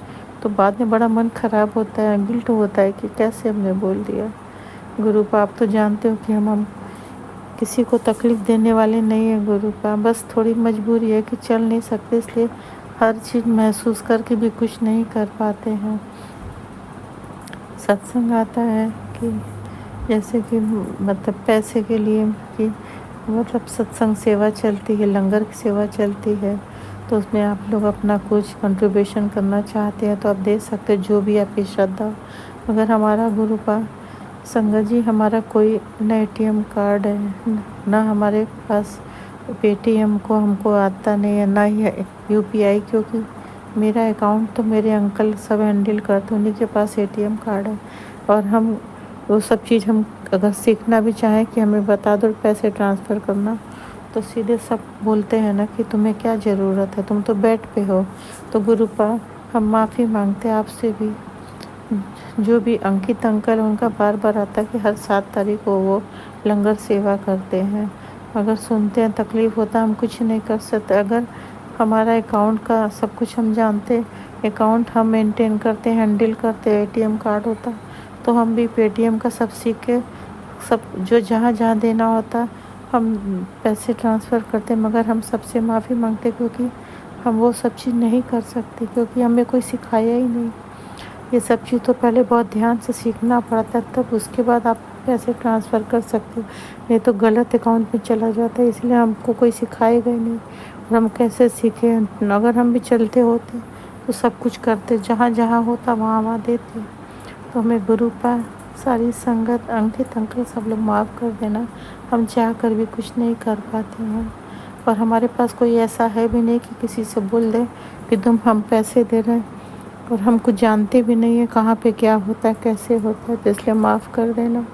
तो बाद में बड़ा मन ख़राब होता है, गिल्ट होता है कि कैसे हमने बोल दिया। गुरुपा आप तो जानते हो कि हम किसी को तकलीफ़ देने वाले नहीं हैं गुरुपा, बस थोड़ी मजबूरी है कि चल नहीं सकते, इसलिए हर चीज़ महसूस करके भी कुछ नहीं कर पाते हैं। सत्संग आता है कि जैसे कि मतलब पैसे के लिए कि मतलब सत्संग सेवा चलती है, लंगर की सेवा चलती है, तो उसमें आप लोग अपना कुछ कंट्रीब्यूशन करना चाहते हैं तो आप दे सकते हैं, जो भी आपकी श्रद्धा। मगर हमारा गुरुपा संगत जी, हमारा कोई ना ATM कार्ड है, ना हमारे पास पेटीएम को हमको आता नहीं है, ना ही UPI, क्योंकि मेरा अकाउंट तो मेरे अंकल सब हैंडल करते, उन्हीं के पास ATM कार्ड है। और हम वो सब चीज़ हम अगर सीखना भी चाहें कि हमें बता दो पैसे ट्रांसफ़र करना, तो सीधे सब बोलते हैं ना कि तुम्हें क्या ज़रूरत है, तुम तो बेड पे हो। तो गुरुपा हम माफ़ी मांगते हैं आपसे भी। जो भी अंकित अंकल उनका बार बार आता है कि हर 7 तारीख को वो लंगर सेवा करते हैं, मगर सुनते हैं तकलीफ़ होता है, हम कुछ नहीं कर सकते। अगर हमारा अकाउंट का सब कुछ हम जानते, अकाउंट हम मेंटेन करते, हैंडल करते, ATM कार्ड होता, तो हम भी पेटीएम का सब सीख के सब जो जहाँ जहाँ देना होता हम पैसे ट्रांसफ़र करते। मगर हम सबसे माफ़ी मांगते क्योंकि हम वो सब चीज़ नहीं कर सकते, क्योंकि हमें कोई सिखाया ही नहीं। ये सब चीज़ तो पहले बहुत ध्यान से सीखना पड़ता है, तब उसके बाद आप पैसे ट्रांसफ़र कर सकते हो, नहीं तो गलत अकाउंट में चला जाता है। इसलिए हमको कोई सिखाएगा ही नहीं, और हम कैसे सीखें। अगर हम भी चलते होते तो सब कुछ करते, जहाँ जहाँ होता वहाँ वहाँ देते। तो हमें गुरुपा सारी संगत, अंकित अंकल सब लोग माफ़ कर देना, हम चाह कर भी कुछ नहीं कर पाते हैं। और हमारे पास कोई ऐसा है भी नहीं कि किसी से बोल दे कि तुम हम पैसे दे रहे हैं, और हम कुछ जानते भी नहीं है कहाँ पे क्या होता है, कैसे होता है, तो इसलिए माफ़ कर देना।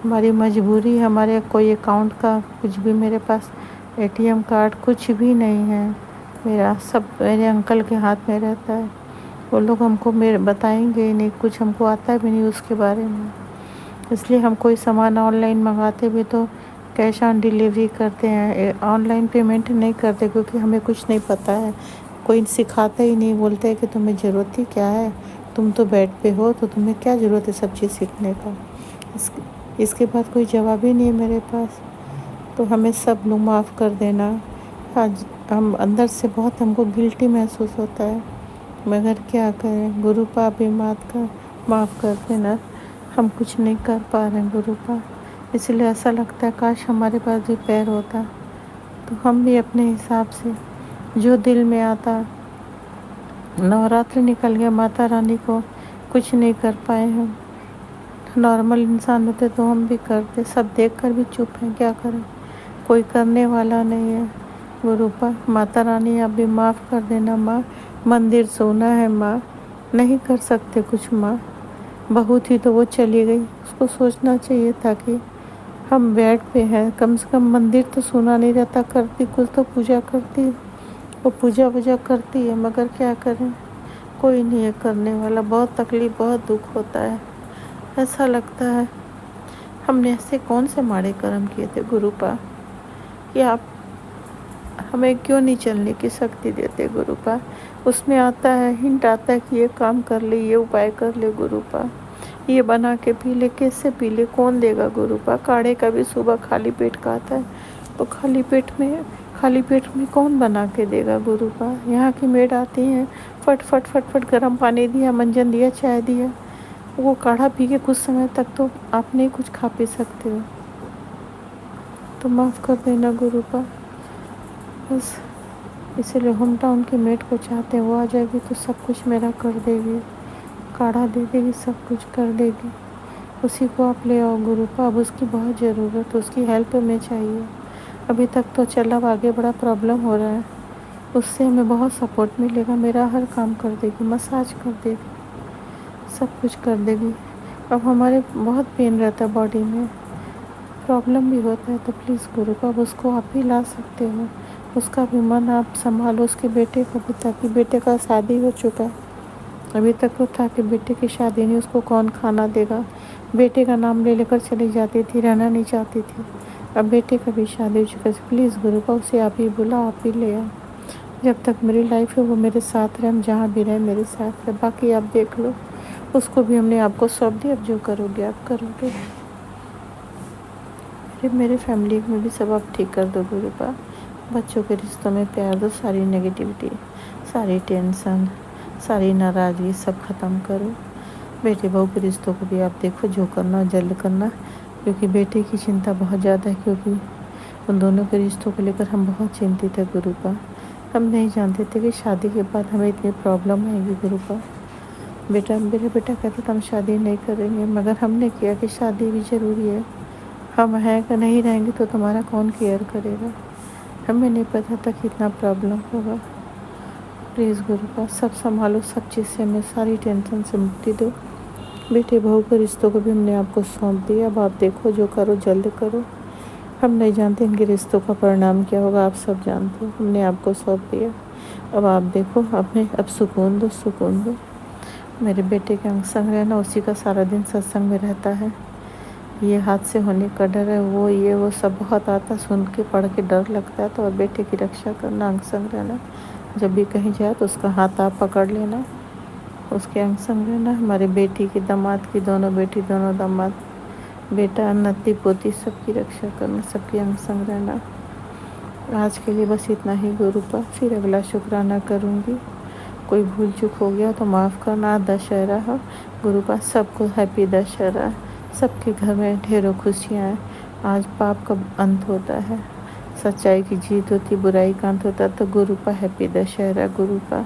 हमारी मजबूरी, हमारे कोई अकाउंट का कुछ भी, मेरे पास ATM कार्ड कुछ भी नहीं है, मेरा सब मेरे अंकल के हाथ में रहता है। वो लोग हमको मेरे बताएंगे ही नहीं, कुछ हमको आता भी नहीं उसके बारे में। इसलिए हम कोई सामान ऑनलाइन मंगाते भी तो कैश ऑन डिलीवरी करते हैं, ऑनलाइन पेमेंट नहीं करते, क्योंकि हमें कुछ नहीं पता है, कोई सिखाता ही नहीं। बोलते हैं कि तुम्हें ज़रूरत ही क्या है, तुम तो बेड पे हो, तो तुम्हें क्या ज़रूरत है सब चीज़ सीखने का। इसके बाद कोई जवाब ही नहीं है मेरे पास। तो हमें सब लोग माफ़ कर देना। आज हम अंदर से बहुत हमको गिल्टी महसूस होता है, मगर क्या करें गुरुपा, भी मात का माफ़ कर देना, हम कुछ नहीं कर पा रहे हैं गुरुपा। इसलिए ऐसा लगता है काश हमारे पास भी पैर होता, तो हम भी अपने हिसाब से जो दिल में आता। नवरात्रि निकल गया, माता रानी को कुछ नहीं कर पाए हम। नॉर्मल इंसान होते तो हम भी करते, सब देखकर भी चुप हैं, क्या करें, कोई करने वाला नहीं है गुरुपा। माता रानी आप भी माफ़ कर देना माँ, मंदिर सोना है माँ, नहीं कर सकते कुछ माँ। बहू थी तो वो चली गई, उसको सोचना चाहिए था कि हम बेड पे हैं, कम से कम मंदिर तो सोना नहीं रहता, करती कुछ तो पूजा करती, वो पूजा वूजा करती है, मगर क्या करें, कोई नहीं है करने वाला। बहुत तकलीफ़, बहुत दुख होता है। ऐसा लगता है हमने ऐसे कौन से माड़े कर्म किए थे गुरुपा कि आप हमें क्यों नहीं चलने की शक्ति देते गुरुपा। उसमें आता है, हिंट आता है कि ये काम कर ले, ये उपाय कर ले गुरुपा, ये बना के पी ले, कैसे पी ले, कौन देगा गुरुपा। काढ़े का भी सुबह खाली पेट का आता है, तो खाली पेट में कौन बना के देगा गुरुपा। यहाँ की मेड आती हैं, फट फट फट फट गर्म पानी दिया, मंजन दिया, चाय दिया, वो काढ़ा पी के कुछ समय तक तो आप नहीं कुछ खा पी सकते हो। तो माफ़ कर देना गुरुपा, बस इसीलिए होम टाउन की मेड को चाहते हैं, वो आ जाएगी तो सब कुछ मेरा कर देगी, काढ़ा दे देगी, सब कुछ कर देगी। उसी को आप ले आओ गुरुपा, अब उसकी बहुत ज़रूरत है, उसकी हेल्प हमें चाहिए। अभी तक तो चल, अब आगे बड़ा प्रॉब्लम हो रहा है, उससे हमें बहुत सपोर्ट मिलेगा। मेरा हर काम कर देगी, मसाज कर देगी, सब कुछ कर देगी। अब हमारे बहुत पेन रहता है बॉडी में, प्रॉब्लम भी होता है, तो प्लीज़ गुरुपा अब उसको आप ही ला सकते हो। उसका भी मन आप संभालो, उसके बेटे का भी, ताकि बेटे का शादी हो चुका है। अभी तक तो था कि बेटे की शादी नहीं, उसको कौन खाना देगा। बेटे का नाम ले लेकर चली जाती थी, रहना नहीं चाहती थी। अब बेटे का भी शादी हो चुका है। प्लीज़ गुरुपा उसे आप ही बुला, आप ही ले आओ। जब तक मेरी लाइफ है वो मेरे साथ रहे, हम जहाँ भी रहे मेरे साथ रहे, बाकी आप देख लो। उसको भी हमने आपको सौंप दिया, अब जो करोगे आप करोगे। मेरे फैमिली में भी सब आप ठीक कर दो गुरुपा। बच्चों के रिश्तों में प्यार दो, सारी नेगेटिविटी, सारी टेंशन, सारी नाराज़गी सब ख़त्म करो। बेटे बहू के रिश्तों को भी आप देखो, जो करना जल्द करना, क्योंकि बेटे की चिंता बहुत ज़्यादा है, क्योंकि उन दोनों के रिश्तों को लेकर हम बहुत चिंतित है गुरुपा। हम नहीं जानते थे कि शादी के बाद हमें इतनी प्रॉब्लम आएगी गुरुपा। मेरा बेटा कहता था हम शादी नहीं करेंगे, मगर हमने किया कि शादी भी ज़रूरी है। हम हैं कि नहीं रहेंगे तो तुम्हारा कौन केयर करेगा। हमें नहीं पता था कि इतना प्रॉब्लम होगा। प्लीज़ गुरुपा सब संभालो, सब चीज़ से हमें सारी टेंशन से मुक्ति दो। बेटे बहू के रिश्तों को भी हमने आपको सौंप दिया, अब आप देखो, जो करो जल्द करो। हम नहीं जानते इनके रिश्तों का परिणाम क्या होगा, आप सब जानते हो। हमने आपको सौंप दिया, अब आप देखो, अब सुकून दो, सुकून दो। मेरे बेटे के अंग संग रहना, उसी का सारा दिन सत्संग में रहता है। ये हादसे होने का डर है, वो सब बहुत आता, सुन के पढ़ के डर लगता है। तो और बेटे की रक्षा करना, अंग संग रहना, जब भी कहीं जाए तो उसका हाथ आप पकड़ लेना, उसके अंग संग रहना। हमारे बेटी की, दामाद की, दोनों बेटी दोनों दामाद, बेटा नती पोती, सबकी रक्षा करना, सबकी अंग संग रहना। आज के लिए बस इतना ही गुरुपा, फिर अगला शुक्राना करूँगी। कोई भूल चूक हो गया तो माफ़ करना। दशहरा हो गुरुपा, सबको हैप्पी दशहरा। सबके घर में ढेरों खुशियाँ हैं। आज पाप का अंत होता है, सच्चाई की जीत होती, बुराई का अंत होता है। तो गुरुपा हैप्पी दशहरा, गुरुपा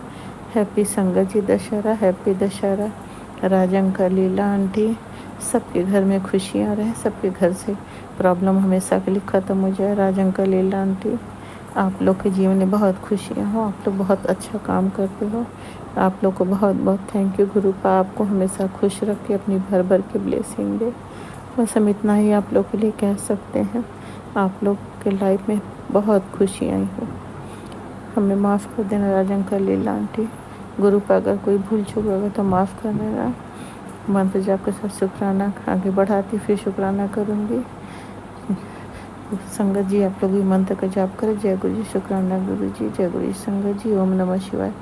हैप्पी संगत जी दशहरा, हैप्पी दशहरा। राजंका लीला आंटी, सबके घर में खुशियाँ रहे, सबके घर से प्रॉब्लम हमेशा के लिए ख़त्म हो जाए। राजंका लीला आंटी, आप लोग के जीवन में बहुत खुशियाँ हो, आप लोग बहुत अच्छा काम करते हो। आप लोग को बहुत बहुत थैंक यू गुरुपा, आपको हमेशा खुश रख के अपनी भर भर के ब्लेसिंग दे। बस हम इतना ही आप लोग के लिए कह सकते हैं। आप लोग के लाइफ में बहुत खुशियाँ आई हो। हमें माफ़ कर देना राजंका लीला आंटी। गुरुपा अगर कोई भूल चूक होगा तो माफ़ कर देना। मंत्र जाप के साथ शुक्राना आगे बढ़ाती, फिर शुक्राना करूँगी। संगत जी आप लोग भी मंत्र का जाप करें। जय गुरु जी, शुक्राना गुरु जी, जय गुरु जी। संगत जी ओम नमः शिवाय,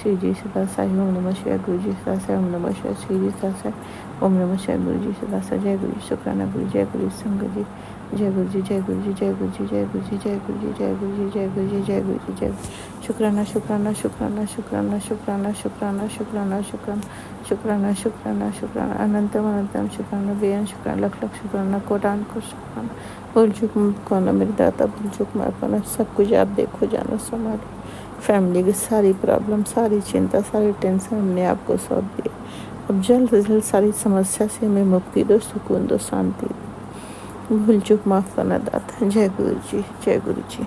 श्री जी सदा साई, ओम नमः शिवाय, गुरु जी सदा साई, ओम नमः शिवाय, श्री जी सदा साई, ओम नमः शिवाय, गुरु जी सदा साई। जय गुरु जी, शुक्राना गुरु, जय गुरु जी। संगत जी जय गुरु जी, जय गुरु जी, जय गुरु जी, जय गुरु जी, जय गुरु जी, जय गुरु जी, जय गुरु जी, जय गुरु जी, जय शुक्राना शुक्राना शुक्राना शुक्राना शुक्राना शुक्राना शुक्राना शुक्राना शुक्राना शुक्राना शुक्राना अनंतम अनंतम शुक्राना बेअंत शुक्राना लख लख शुक्राना कोटान को शुक्राना। भूल चूक कौन मेरे दाता, भूल चूक माफ करना। सब कुछ आप देखो, जानो, संभालो। फैमिली की सारी प्रॉब्लम, सारी चिंता, सारी टेंशन हमने आपको सौंप दी। अब जल्द से जल्द सारी समस्या से हमें मुक्ति दो, सुकून दो, शांति दो। भूल चूक माफ करना दाता। जय गुरु जी, जय गुरु जी।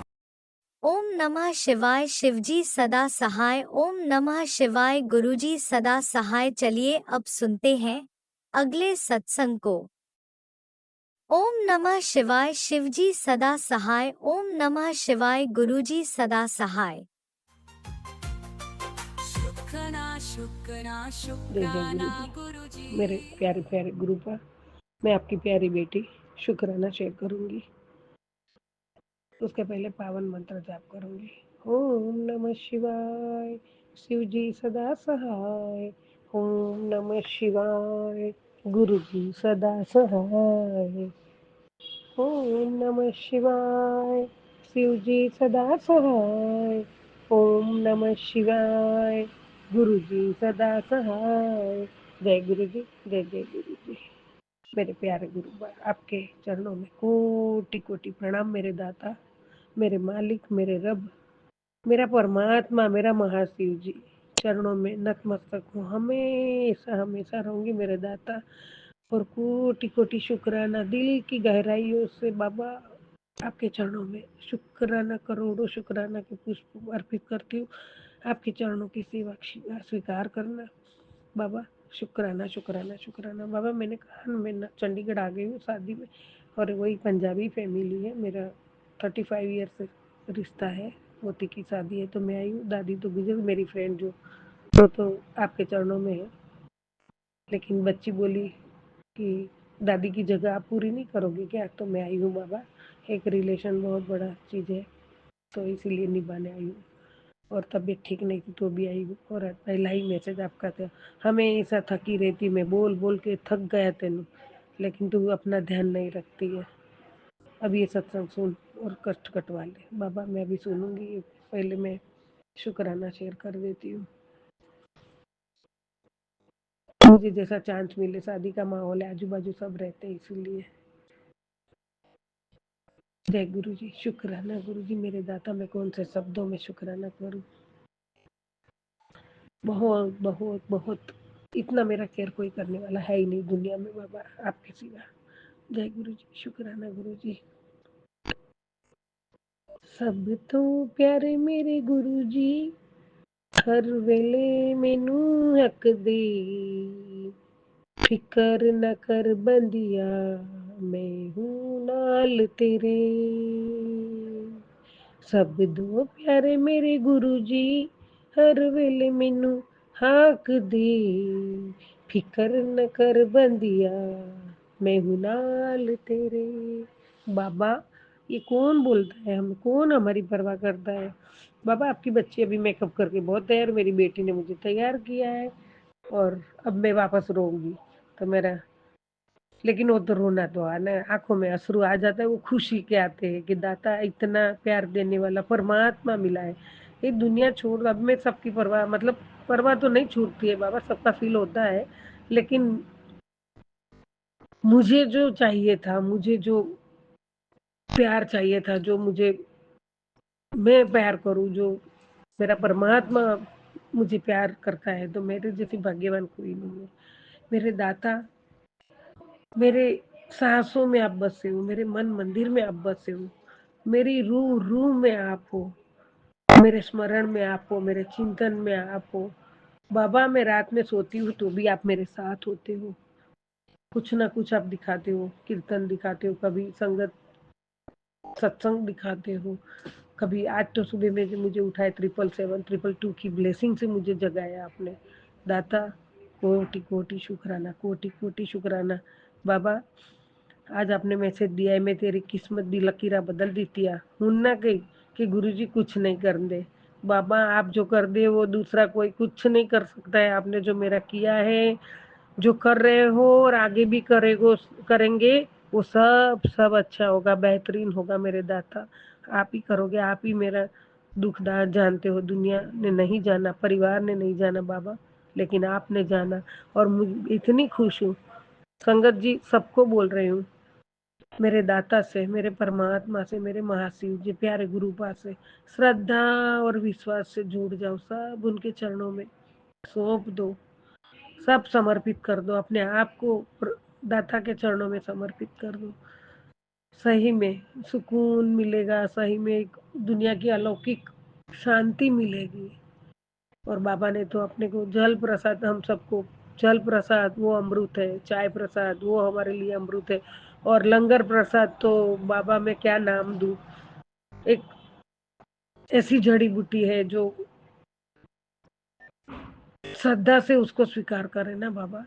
ओम नमः शिवाय, शिवजी सदा सहाय। ओम नमः शिवाय, गुरुजी सदा सहाय। चलिए अब सुनते हैं अगले सत्संग को। ओम नमः शिवाय, शिवजी सदा सहाय। ओम नमः शिवाय, गुरुजी सदा सहाय। शुक्राना शुक्राना जय जय शुक्राना गुरु जी। गुरुजी। मेरे प्यारे प्यारे गुरुपा, मैं आपकी प्यारी बेटी शुक्राना शेयर करूँगी। उसके पहले पावन मंत्र जाप करूँगी। ओम नमः शिवाय, शिव जी सदा सहाय। ओम नमः शिवाय, गुरु जी सदा सहाय। ओम नमः शिवाय, शिव जी सदा सहाय। ओम नमः शिवाय, गुरु जी सदा सहाय। जय गुरु जी, जय जय गुरु जी। मेरे प्यारे गुरु, आपके चरणों में कोटि कोटि प्रणाम मेरे दाता, मेरे मालिक, मेरे रब। मेरा परमात्मा, मेरा महाशिव जी चरणों में नतमस्तक हूँ, हमेशा हमेशा रहूंगी मेरे दाता। और कोटि कोटि शुक्राना दिल की गहराइयों से बाबा आपके चरणों में शुक्राना, करोड़ों शुक्राना के पुष्प अर्पित करती हूँ। आपके चरणों की सेवा स्वीकार करना बाबा। शुक्राना शुक्राना शुक्राना बाबा। मैंने कहा मैं चंडीगढ़ आ गई हूँ शादी में, और वही पंजाबी फैमिली है। मेरा 35 ईयर से रिश्ता है, पोती की शादी है, तो मैं आई हूँ। दादी तो गुजर, मेरी फ्रेंड जो तो आपके चरणों में है, लेकिन बच्ची बोली कि दादी की जगह आप पूरी नहीं करोगे क्या? तो मैं आई हूँ बाबा। एक रिलेशन बहुत बड़ा चीज़ है, तो इसीलिए निभाने आई हूँ। और तबीयत ठीक नहीं थी तो भी आई हूँ। और पहला ही मैसेज आपका था, हमेशा थकी रहती, मैं बोल बोल के थक गया तेनू, लेकिन तू अपना ध्यान नहीं रखती है। अब ये सत्संग सुन और कष्ट कटवा ले बाबा। मैं अभी सुनूंगी, पहले मैं शुक्राना शेयर कर देती हूँ। मुझे जैसा चांस मिले, शादी का माहौल है, आजू बाजू सब रहते हैं, इसीलिए। जय गुरु जी। शुक्राना गुरु जी मेरे दाता, मैं कौन से शब्दों में शुक्राना करूं। बहुत बहुत बहुत, इतना मेरा केयर कोई करने वाला है ही नहीं दुनिया में बाबा, आपके सिवा। जय गुरु जी। शुक्राना गुरु जी। सब तो प्यारे मेरे गुरु जी, हर वेले मैनू हक दे, फिकर न कर बंदिया, मैं हूं नाल तेरे। सब दो प्यारे मेरे गुरु जी, हर वेले मैनू हाक दे, फिकर न कर बंदिया, मैं हूं नाल तेरे। बाबा, ये कौन बोलता है? हम कौन हमारी परवाह करता है? बाबा आपकी बच्ची अभी मेकअप करके बहुत तैयार, मेरी बेटी ने मुझे तैयार किया है, और अब मैं वापस रोऊंगी तो मेरा, लेकिन वो तो रोना तो आना, आंखों में अश्रु आ जाता है। वो खुशी के आते हैं कि दाता इतना प्यार देने वाला परमात्मा मिला है। ये दुनिया छोड़, अब मैं सबकी परवाह, मतलब परवाह तो नहीं छूटती है बाबा, सबका फील होता है, लेकिन मुझे जो चाहिए था, मुझे जो प्यार चाहिए था, जो मुझे, मैं प्यार करूं, जो मेरा परमात्मा मुझे प्यार करता है, तो मेरे जैसी भाग्यवान कोई नहीं है। मेरे दाता, मेरे सांसों में आप बसे हो, मेरे मन मंदिर में आप बसे हो, मेरी रूह रूह में आप हो, मेरे स्मरण में आप हो, मेरे चिंतन में आप हो बाबा। मैं रात में सोती हूँ तो भी आप मेरे साथ होते हो, कुछ ना कुछ आप दिखाते हो, कीर्तन दिखाते हो, कभी संगत सत्संग दिखाते हो, कभी आज तो सुबह में जो मुझे उठाए 777 222 की ब्लेसिंग से मुझे जगाया आपने। दाता कोटि कोटि शुक्राना, कोटि कोटि शुक्राना बाबा। आज आपने मैसेज दिया है, मैं तेरी किस्मत दी लकीरा बदल दी हूं ना गई कि गुरुजी कुछ नहीं कर दे बाबा। आप जो कर दे वो दूसरा कोई कुछ नहीं कर सकता है। आपने जो मेरा किया है, जो कर रहे हो और आगे भी करेंगे, वो सब सब अच्छा होगा, बेहतरीन होगा मेरे दाता। आप ही करोगे, आप ही मेरा दुख दर्द जानते हो। दुनिया ने नहीं जाना, परिवार ने नहीं जाना बाबा, लेकिन आपने जाना, और मुझे इतनी खुश हूँ। संगत जी सबको बोल रही हूँ, मेरे दाता से, मेरे परमात्मा से, मेरे महाशिव जी प्यारे गुरुपा से श्रद्धा और विश्वास से जुड़ जाओ, सब उनके चरणों में सौंप दो, सब समर्पित कर दो अपने आप को, दाता के चरणों में समर्पित कर दो। सही में सुकून मिलेगा, सही में एक दुनिया की अलौकिक शांति मिलेगी। और बाबा ने तो अपने को जल प्रसाद, हम सबको जल प्रसाद वो अमृत है, चाय प्रसाद वो हमारे लिए अमृत है, और लंगर प्रसाद तो बाबा मैं क्या नाम दूं। एक ऐसी जड़ी बूटी है जो श्रद्धा से उसको स्वीकार करे ना बाबा,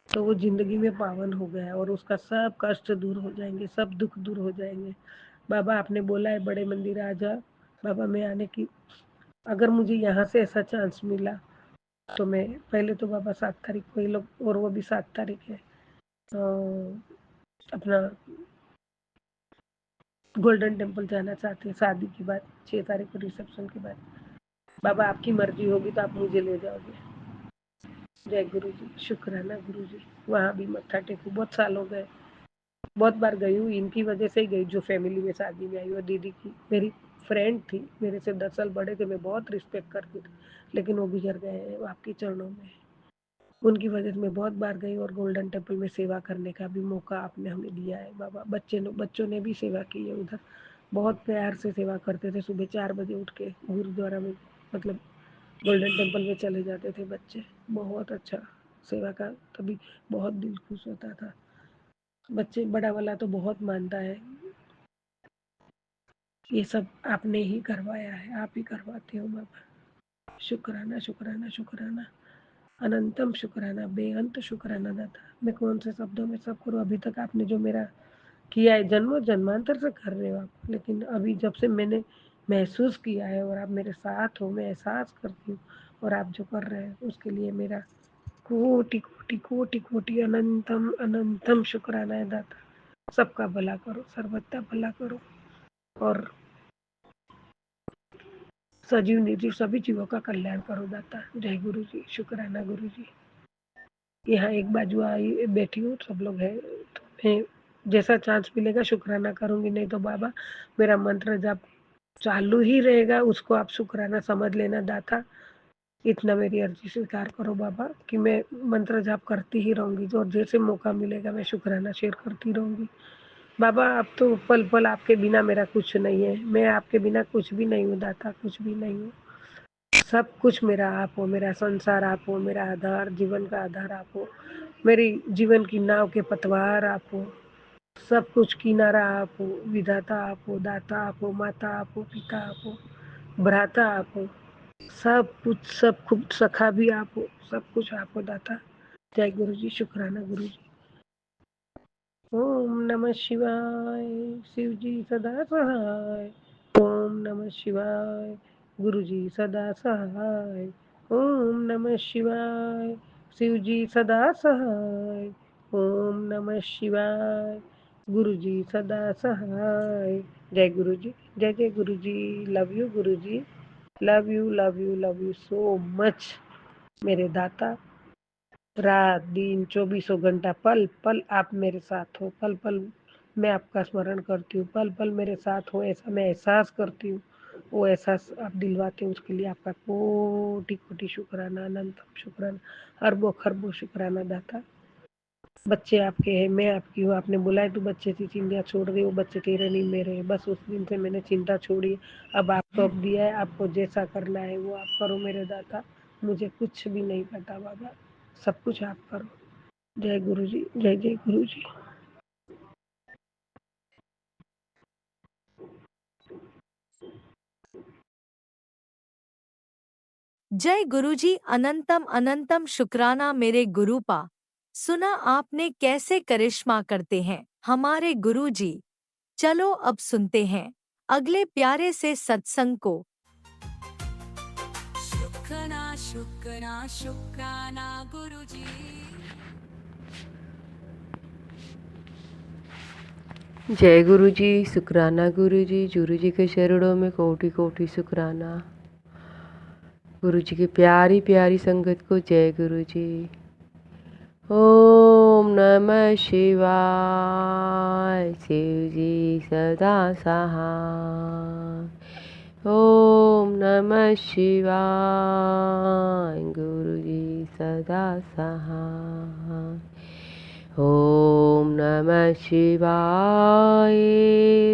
तो वो जिंदगी में पावन हो गया, और उसका सब कष्ट दूर हो जाएंगे, सब दुख दूर हो जाएंगे। बाबा आपने बोला है बड़े मंदिर आ जा, बाबा मैं आने की, अगर मुझे यहाँ से ऐसा चांस मिला तो मैं पहले तो बाबा 7 तारीख को, ये लोग और वो भी 7 तारीख है, अपना गोल्डन टेम्पल जाना चाहते हैं शादी के बाद, 6 तारीख को रिसेप्शन के बाद। बाबा आपकी मर्जी होगी तो आप मुझे ले जाओगे। जय गुरु जी। शुक्राना गुरु जी। वहाँ भी मत्था टेकू, बहुत साल हो गए, बहुत बार गई हूँ, इनकी वजह से ही गई, जो फैमिली में शादी में आई और दीदी की, मेरी फ्रेंड थी, मेरे से 10 साल बड़े थे, मैं बहुत रिस्पेक्ट करती थी, लेकिन वो गुजर गए हैं, वो आपके चरणों में। उनकी वजह से मैं बहुत बार गई और गोल्डन टेम्पल में सेवा करने का भी मौका आपने हमें दिया है बाबा। बच्चों ने भी सेवा की है उधर, बहुत प्यार से सेवा करते थे। सुबह 4 बजे उठ के गुरुद्वारा में, मतलब गोल्डन टेम्पल में चले जाते थे बच्चे। बहुत अच्छा सेवा का, तभी बहुत दिल खुश होता था। बच्चे बड़ा वाला तो बहुत मानता है, ये सब आपने ही करवाया है, आप ही करवाते हो बाबा। शुक्राना शुक्राना शुक्राना, अनंतम शुक्राना, बेअंत शुक्राना दाता। मैं कौन से शब्दों में सब करूँ। अभी तक आपने जो मेरा किया है, जन्मों जन्मांतर से कर रहे हो आप, लेकिन अभी जब से मैंने महसूस किया है और आप मेरे साथ हो, मैं एहसास करती हूँ, और आप जो कर रहे हैं उसके लिए मेरा कोटि कोटि कोटि कोटि अनंतम अनंतम शुक्राना है दाता। सबका भला करो, सर्वथा भला करो, और सजीव निर्जीव सभी जीवों का कल्याण करो दाता। जय गुरु जी, शुक्राना गुरु जी। यहाँ एक बाजू आई बैठी हूँ, सब लोग हैं, तो मैं जैसा चांस मिलेगा शुक्राना करूंगी, नहीं तो बाबा मेरा मंत्र जब चालू ही रहेगा, उसको आप शुक्राना समझ लेना दाता। इतना मेरी अर्जी स्वीकार करो बाबा कि मैं मंत्र जाप करती ही रहूंगी, और जैसे मौका मिलेगा मैं शुक्राना शेयर करती रहूंगी बाबा। अब तो पल पल आपके बिना मेरा कुछ नहीं है, मैं आपके बिना कुछ भी नहीं हूँ दाता, कुछ भी नहीं हूँ। सब कुछ मेरा आप हो, मेरा संसार आप हो, मेरा आधार, जीवन का आधार आप हो, मेरी जीवन की नाव के पतवार आप हो, सब कुछ किनारा आप हो, विधाता आप हो, दाता आप हो, माता आप हो, पिता आप हो, भ्राता आप हो, सब कुछ सखा भी आप हो, सब कुछ आप हो दाता। जय गुरु जी, शुक्राना गुरु जी। ओम नमः शिवाय, शिव जी सदा सहाय। ओम नमः शिवाय, गुरु जी सदा सहाय। ओम नमः शिवाय, शिव जी सदा सहाय। ओम नमः शिवाय, गुरु जी सदा सहाय। जय गुरु जी, जय जय गुरु ji. Love you Guru ji, love you love you love you so much मेरे दाता। रात दिन 24 घंटा पल पल आप मेरे साथ हो, पल पल मैं आपका स्मरण करती हूँ, पल पल मेरे साथ हो, ऐसा मैं एहसास करती हूँ। वो एहसास आप दिलवाते हैं, उसके लिए आपका कोटि कोटि शुक्राना, अनंतम शुक्राना, अरबों खरबों शुक्राना दाता। बच्चे आपके हैं, मैं आपकी हूँ। आपने बुलाए तो बच्चे थी चिंता छोड़ दी, वो बच्चे तेरे नहीं मेरे। बस उस दिन से मैंने चिंता छोड़ी। अब आपको अब दिया है, आपको जैसा करना है वो आप करो मेरे दाता। मुझे कुछ भी नहीं पता बाबा, सब कुछ आप करो। जय गुरु जी, जय जय गुरु जी। जय गुरुजी, अनंतम अनंतम शुक्राना मेरे गुरुपा। सुना आपने कैसे करिश्मा करते हैं हमारे गुरुजी। चलो अब सुनते हैं अगले प्यारे से सत्संग को। शुक्राना शुक्राना शुक्राना गुरुजी। जय गुरु जी, शुक्राना गुरु जी। गुरु जी के चरणों में कोटि कोटि शुक्राना। गुरु जी की प्यारी प्यारी संगत को जय गुरु जी। ओम नमः शिवाय, शिव जी सदा सहाय। ओम नमः शिवाय, गुरु जी सदा सहाय। ओम नमः शिवाय,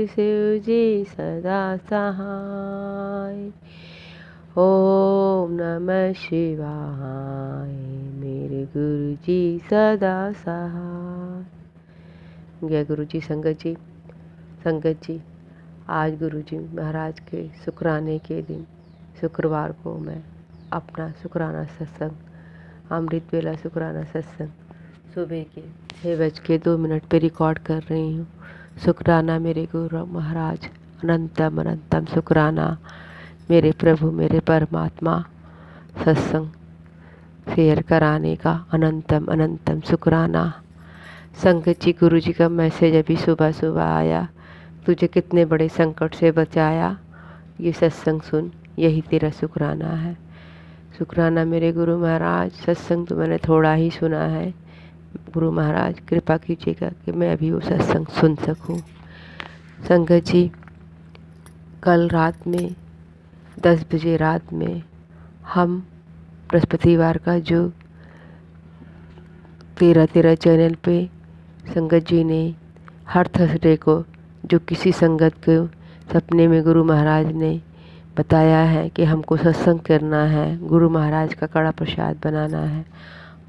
शिव जी सदा सहाय। ओम नमः शिवाय, मेरे गुरु जी सदा सहाय। जय गुरु जी। संगत जी, आज गुरु जी महाराज के शुक्राने के दिन शुक्रवार को मैं अपना शुक्राना सत्संग, अमृत बेला शुक्राना सत्संग सुबह के 6:02 पे रिकॉर्ड कर रही हूँ। शुक्राना मेरे गुरु महाराज, अनंतम अनंतम शुक्राना मेरे प्रभु, मेरे परमात्मा, सत्संग शेयर कराने का अनंतम अनंतम शुक्राना। संगत जी, गुरु जी का मैसेज अभी सुबह सुबह आया, तुझे कितने बड़े संकट से बचाया, ये सत्संग सुन, यही तेरा शुक्राना है। शुक्राना मेरे गुरु महाराज। सत्संग तो मैंने थोड़ा ही सुना है, गुरु महाराज कृपा कीजिएगा कि मैं अभी वो सत्संग सुन सकूं। संगत जी, कल रात में 10 बजे रात में हम बृहस्पतिवार का जो 13 चैनल पे संगत जी ने हर थर्सडे को जो किसी संगत को सपने में गुरु महाराज ने बताया है कि हमको सत्संग करना है, गुरु महाराज का कड़ा प्रसाद बनाना है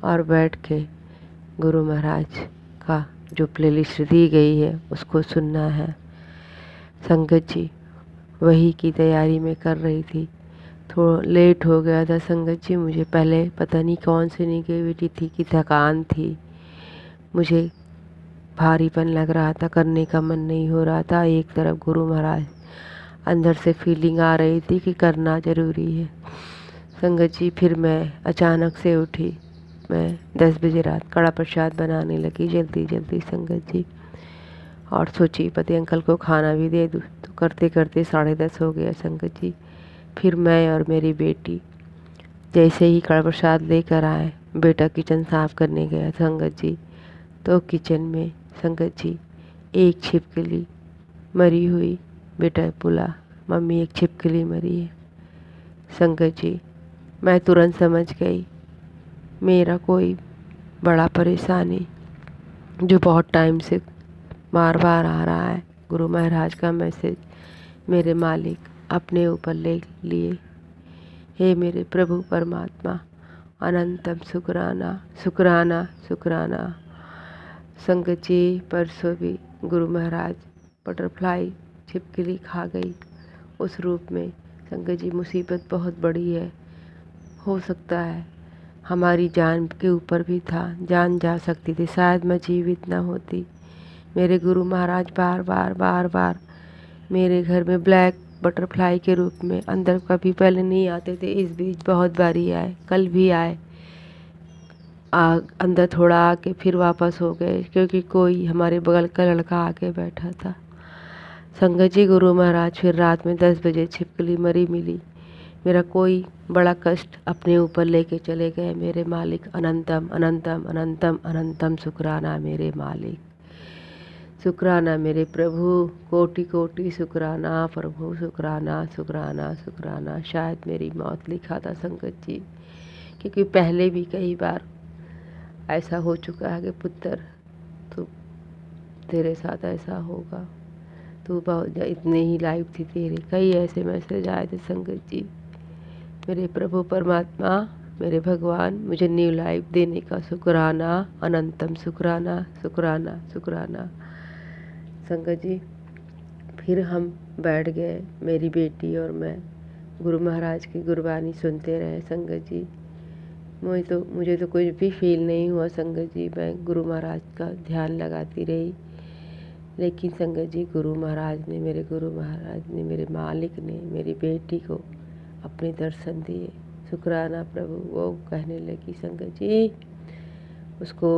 और बैठ के गुरु महाराज का जो प्लेलिस्ट दी गई है उसको सुनना है। संगत जी वही की तैयारी में कर रही थी। थोड़ा लेट हो गया था संगत जी, मुझे पहले पता नहीं कौन सी नेगेटिविटी थी कि थकान थी, मुझे भारीपन लग रहा था, करने का मन नहीं हो रहा था। एक तरफ गुरु महाराज, अंदर से फीलिंग आ रही थी कि करना ज़रूरी है। संगत जी फिर मैं अचानक से उठी, मैं 10 बजे रात कड़ा प्रसाद बनाने लगी जल्दी जल्दी संगत जी, और सोची पति अंकल को खाना भी दे दूँ। तो करते करते 10:30 हो गया संगत जी। फिर मैं और मेरी बेटी जैसे ही कड़ा प्रसाद लेकर आए, बेटा किचन साफ़ करने गया संगत जी, तो किचन में संगत जी एक छिपकली मरी हुई, बेटा बोला मम्मी एक छिपकली मरी है। संगत जी मैं तुरंत समझ गई मेरा कोई बड़ा परेशानी जो बहुत टाइम से बार बार आ रहा है, गुरु महाराज का मैसेज मेरे मालिक अपने ऊपर ले लिए। हे मेरे प्रभु परमात्मा, अनंतम शुक्राना शुक्राना शुक्राना। संगत जी परसों भी गुरु महाराज बटरफ्लाई छिपकली खा गई उस रूप में। संगत जी मुसीबत बहुत बड़ी है, हो सकता है हमारी जान के ऊपर भी था, जान जा सकती थी, शायद मैं जीवित ना होती। मेरे गुरु महाराज बार बार मेरे घर में ब्लैक बटरफ्लाई के रूप में अंदर कभी पहले नहीं आते थे, इस बीच बहुत बारी आए, कल भी आए, अंदर थोड़ा आके फिर वापस हो गए क्योंकि कोई हमारे बगल का लड़का आके बैठा था। संगत जी गुरु महाराज फिर रात में 10 बजे छिपकली मरी मिली। मेरा कोई बड़ा कष्ट अपने ऊपर लेके चले गए मेरे मालिक। अनंतम अनंतम अनंतम अनंतम शुक्राना मेरे मालिक, शुक्राना मेरे प्रभु, कोटि कोटि शुक्राना प्रभु, शुक्राना शुक्राना शुक्राना। शायद मेरी मौत लिखा था संगत जी, क्योंकि पहले भी कई बार ऐसा हो चुका है कि पुत्र तो तेरे साथ ऐसा होगा, तू बहुत इतने ही लाइव थी तेरे, कई ऐसे मैसेज आए थे संगत जी। मेरे प्रभु परमात्मा, मेरे भगवान, मुझे न्यू लाइफ देने का शुक्राना, अनंतम शुक्राना शुक्राना शुक्राना। संगत जी फिर हम बैठ गए, मेरी बेटी और मैं, गुरु महाराज की गुरबानी सुनते रहे संगत जी। मुझे तो कुछ भी फील नहीं हुआ संगत जी, मैं गुरु महाराज का ध्यान लगाती रही। लेकिन संगत जी गुरु महाराज ने, मेरे गुरु महाराज ने, मेरे मालिक ने मेरी बेटी को अपने दर्शन दिए। शुक्राना प्रभु, वो कहने लगी संगत जी, उसको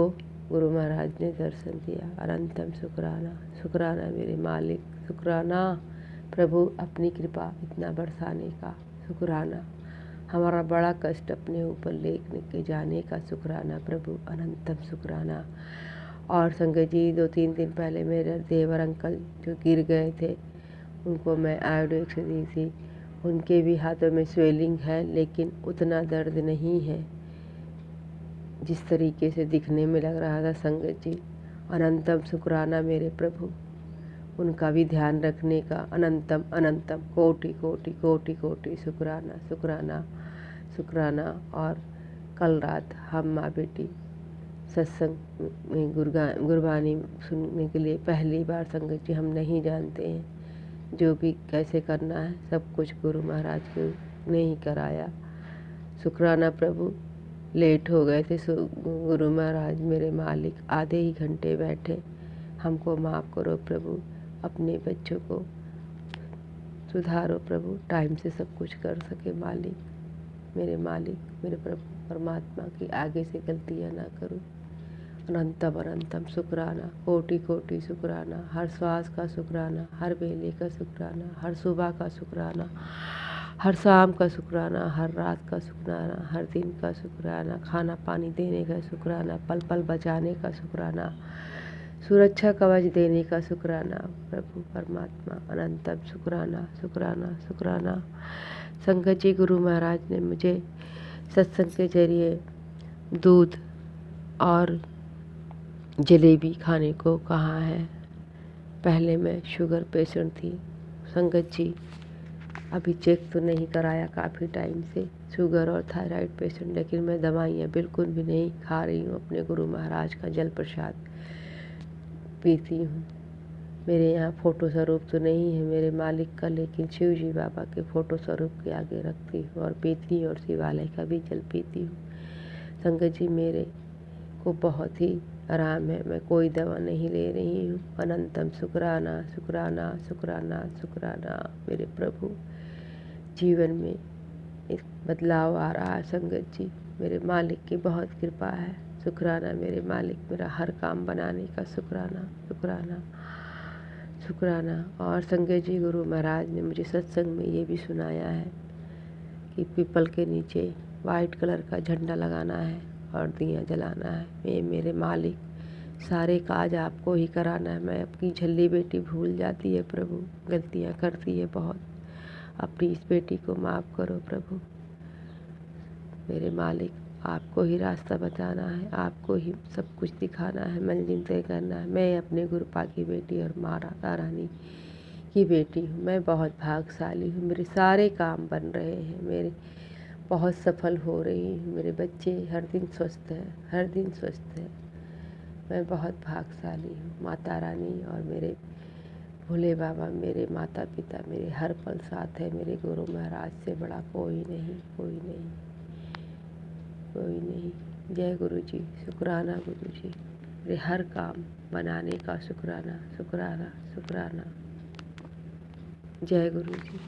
गुरु महाराज ने दर्शन दिया। अनंतम शुक्राना शुक्राना मेरे मालिक, शुक्राना प्रभु अपनी कृपा इतना बरसाने का, शुक्राना हमारा बड़ा कष्ट अपने ऊपर लेके जाने का, शुक्राना प्रभु, अनंतम शुक्राना। और संगत जी 2-3 दिन पहले मेरे देवर अंकल जो गिर गए थे, उनको मैं आयोडेक्स दी थी, उनके भी हाथों में स्वेलिंग है, लेकिन उतना दर्द नहीं है जिस तरीके से दिखने में लग रहा था संगत जी। अनंतम शुक्राना मेरे प्रभु, उनका भी ध्यान रखने का, अनंतम अनंतम कोटि कोटि कोटि कोटि शुक्राना शुक्राना शुक्राना। और कल रात हम माँ बेटी सत्संग में गुरबानी सुनने के लिए पहली बार संगत जी, हम नहीं जानते हैं जो भी कैसे करना है, सब कुछ गुरु महाराज ने ही कराया। शुक्राना प्रभु, लेट हो गए थे गुरु महाराज मेरे मालिक, आधे ही घंटे बैठे, हमको माफ़ करो प्रभु, अपने बच्चों को सुधारो प्रभु, टाइम से सब कुछ कर सके मालिक, मेरे मालिक, मेरे प्रभु परमात्मा की आगे से गलतियाँ ना करूँ। अनंतम अनंतम शुक्राना, कोटि कोटि शुक्राना, हर श्वास का शुक्राना, हर बेले का शुक्राना, हर सुबह का शुक्राना, हर शाम का शुक्राना, हर रात का शुक्राना, हर दिन का शुक्राना, खाना पानी देने का शुक्राना, पल पल बचाने का शुक्राना। सुरक्षा कवच देने का शुक्राना प्रभु परमात्मा, अनंतम शुक्राना शुक्राना शुक्राना। संगत जी, गुरु महाराज ने मुझे सत्संग के जरिए दूध और जलेबी खाने को कहा है। पहले मैं शुगर पेशेंट थी संगत जी, अभी चेक तो नहीं कराया काफ़ी टाइम से, शुगर और थायराइड पेशेंट, लेकिन मैं दवाइयाँ बिल्कुल भी नहीं खा रही हूँ। अपने गुरु महाराज का जल प्रसाद पीती हूँ। मेरे यहाँ फ़ोटो स्वरूप तो नहीं है मेरे मालिक का, लेकिन शिव जी बाबा के फ़ोटो स्वरूप के आगे रखती हूँ और पीती हूँ, और शिवालय का भी जल पीती हूँ। संगत जी, मेरे को बहुत ही आराम है, मैं कोई दवा नहीं ले रही हूँ। अनंतम शुक्राना शुक्राना शुक्राना शुक्राना। मेरे प्रभु, जीवन में एक बदलाव आ रहा है संगत जी, मेरे मालिक की बहुत कृपा है। शुक्राना मेरे मालिक, मेरा हर काम बनाने का शुक्राना शुक्राना शुक्राना। और संगत जी, गुरु महाराज ने मुझे सत्संग में ये भी सुनाया है कि पीपल के नीचे वाइट कलर का झंडा लगाना है और दिया जलाना है। मेरे मालिक, सारे काज आपको ही कराना है। मैं अपनी झल्ली बेटी भूल जाती है प्रभु, गलतियाँ करती है बहुत, अपनी इस बेटी को माफ़ करो प्रभु। मेरे मालिक, आपको ही रास्ता बताना है, आपको ही सब कुछ दिखाना है, मंजिल तय करना है। मैं अपने गुरुपा की बेटी और माँ राधा रानी की बेटी हूँ। मैं बहुत भाग्यशाली हूँ, मेरे सारे काम बन रहे हैं, मेरे बहुत सफल हो रही हूँ। मेरे बच्चे हर दिन स्वस्थ हैं, हर दिन स्वस्थ हैं। मैं बहुत भाग्यशाली हूँ। माता रानी और मेरे भोले बाबा, मेरे माता पिता मेरे हर पल साथ है। मेरे गुरु महाराज से बड़ा कोई नहीं, कोई नहीं, कोई नहीं। जय गुरु जी, शुक्राना गुरु जी, मेरे हर काम बनाने का शुक्राना शुक्राना शुक्राना। जय गुरु जी।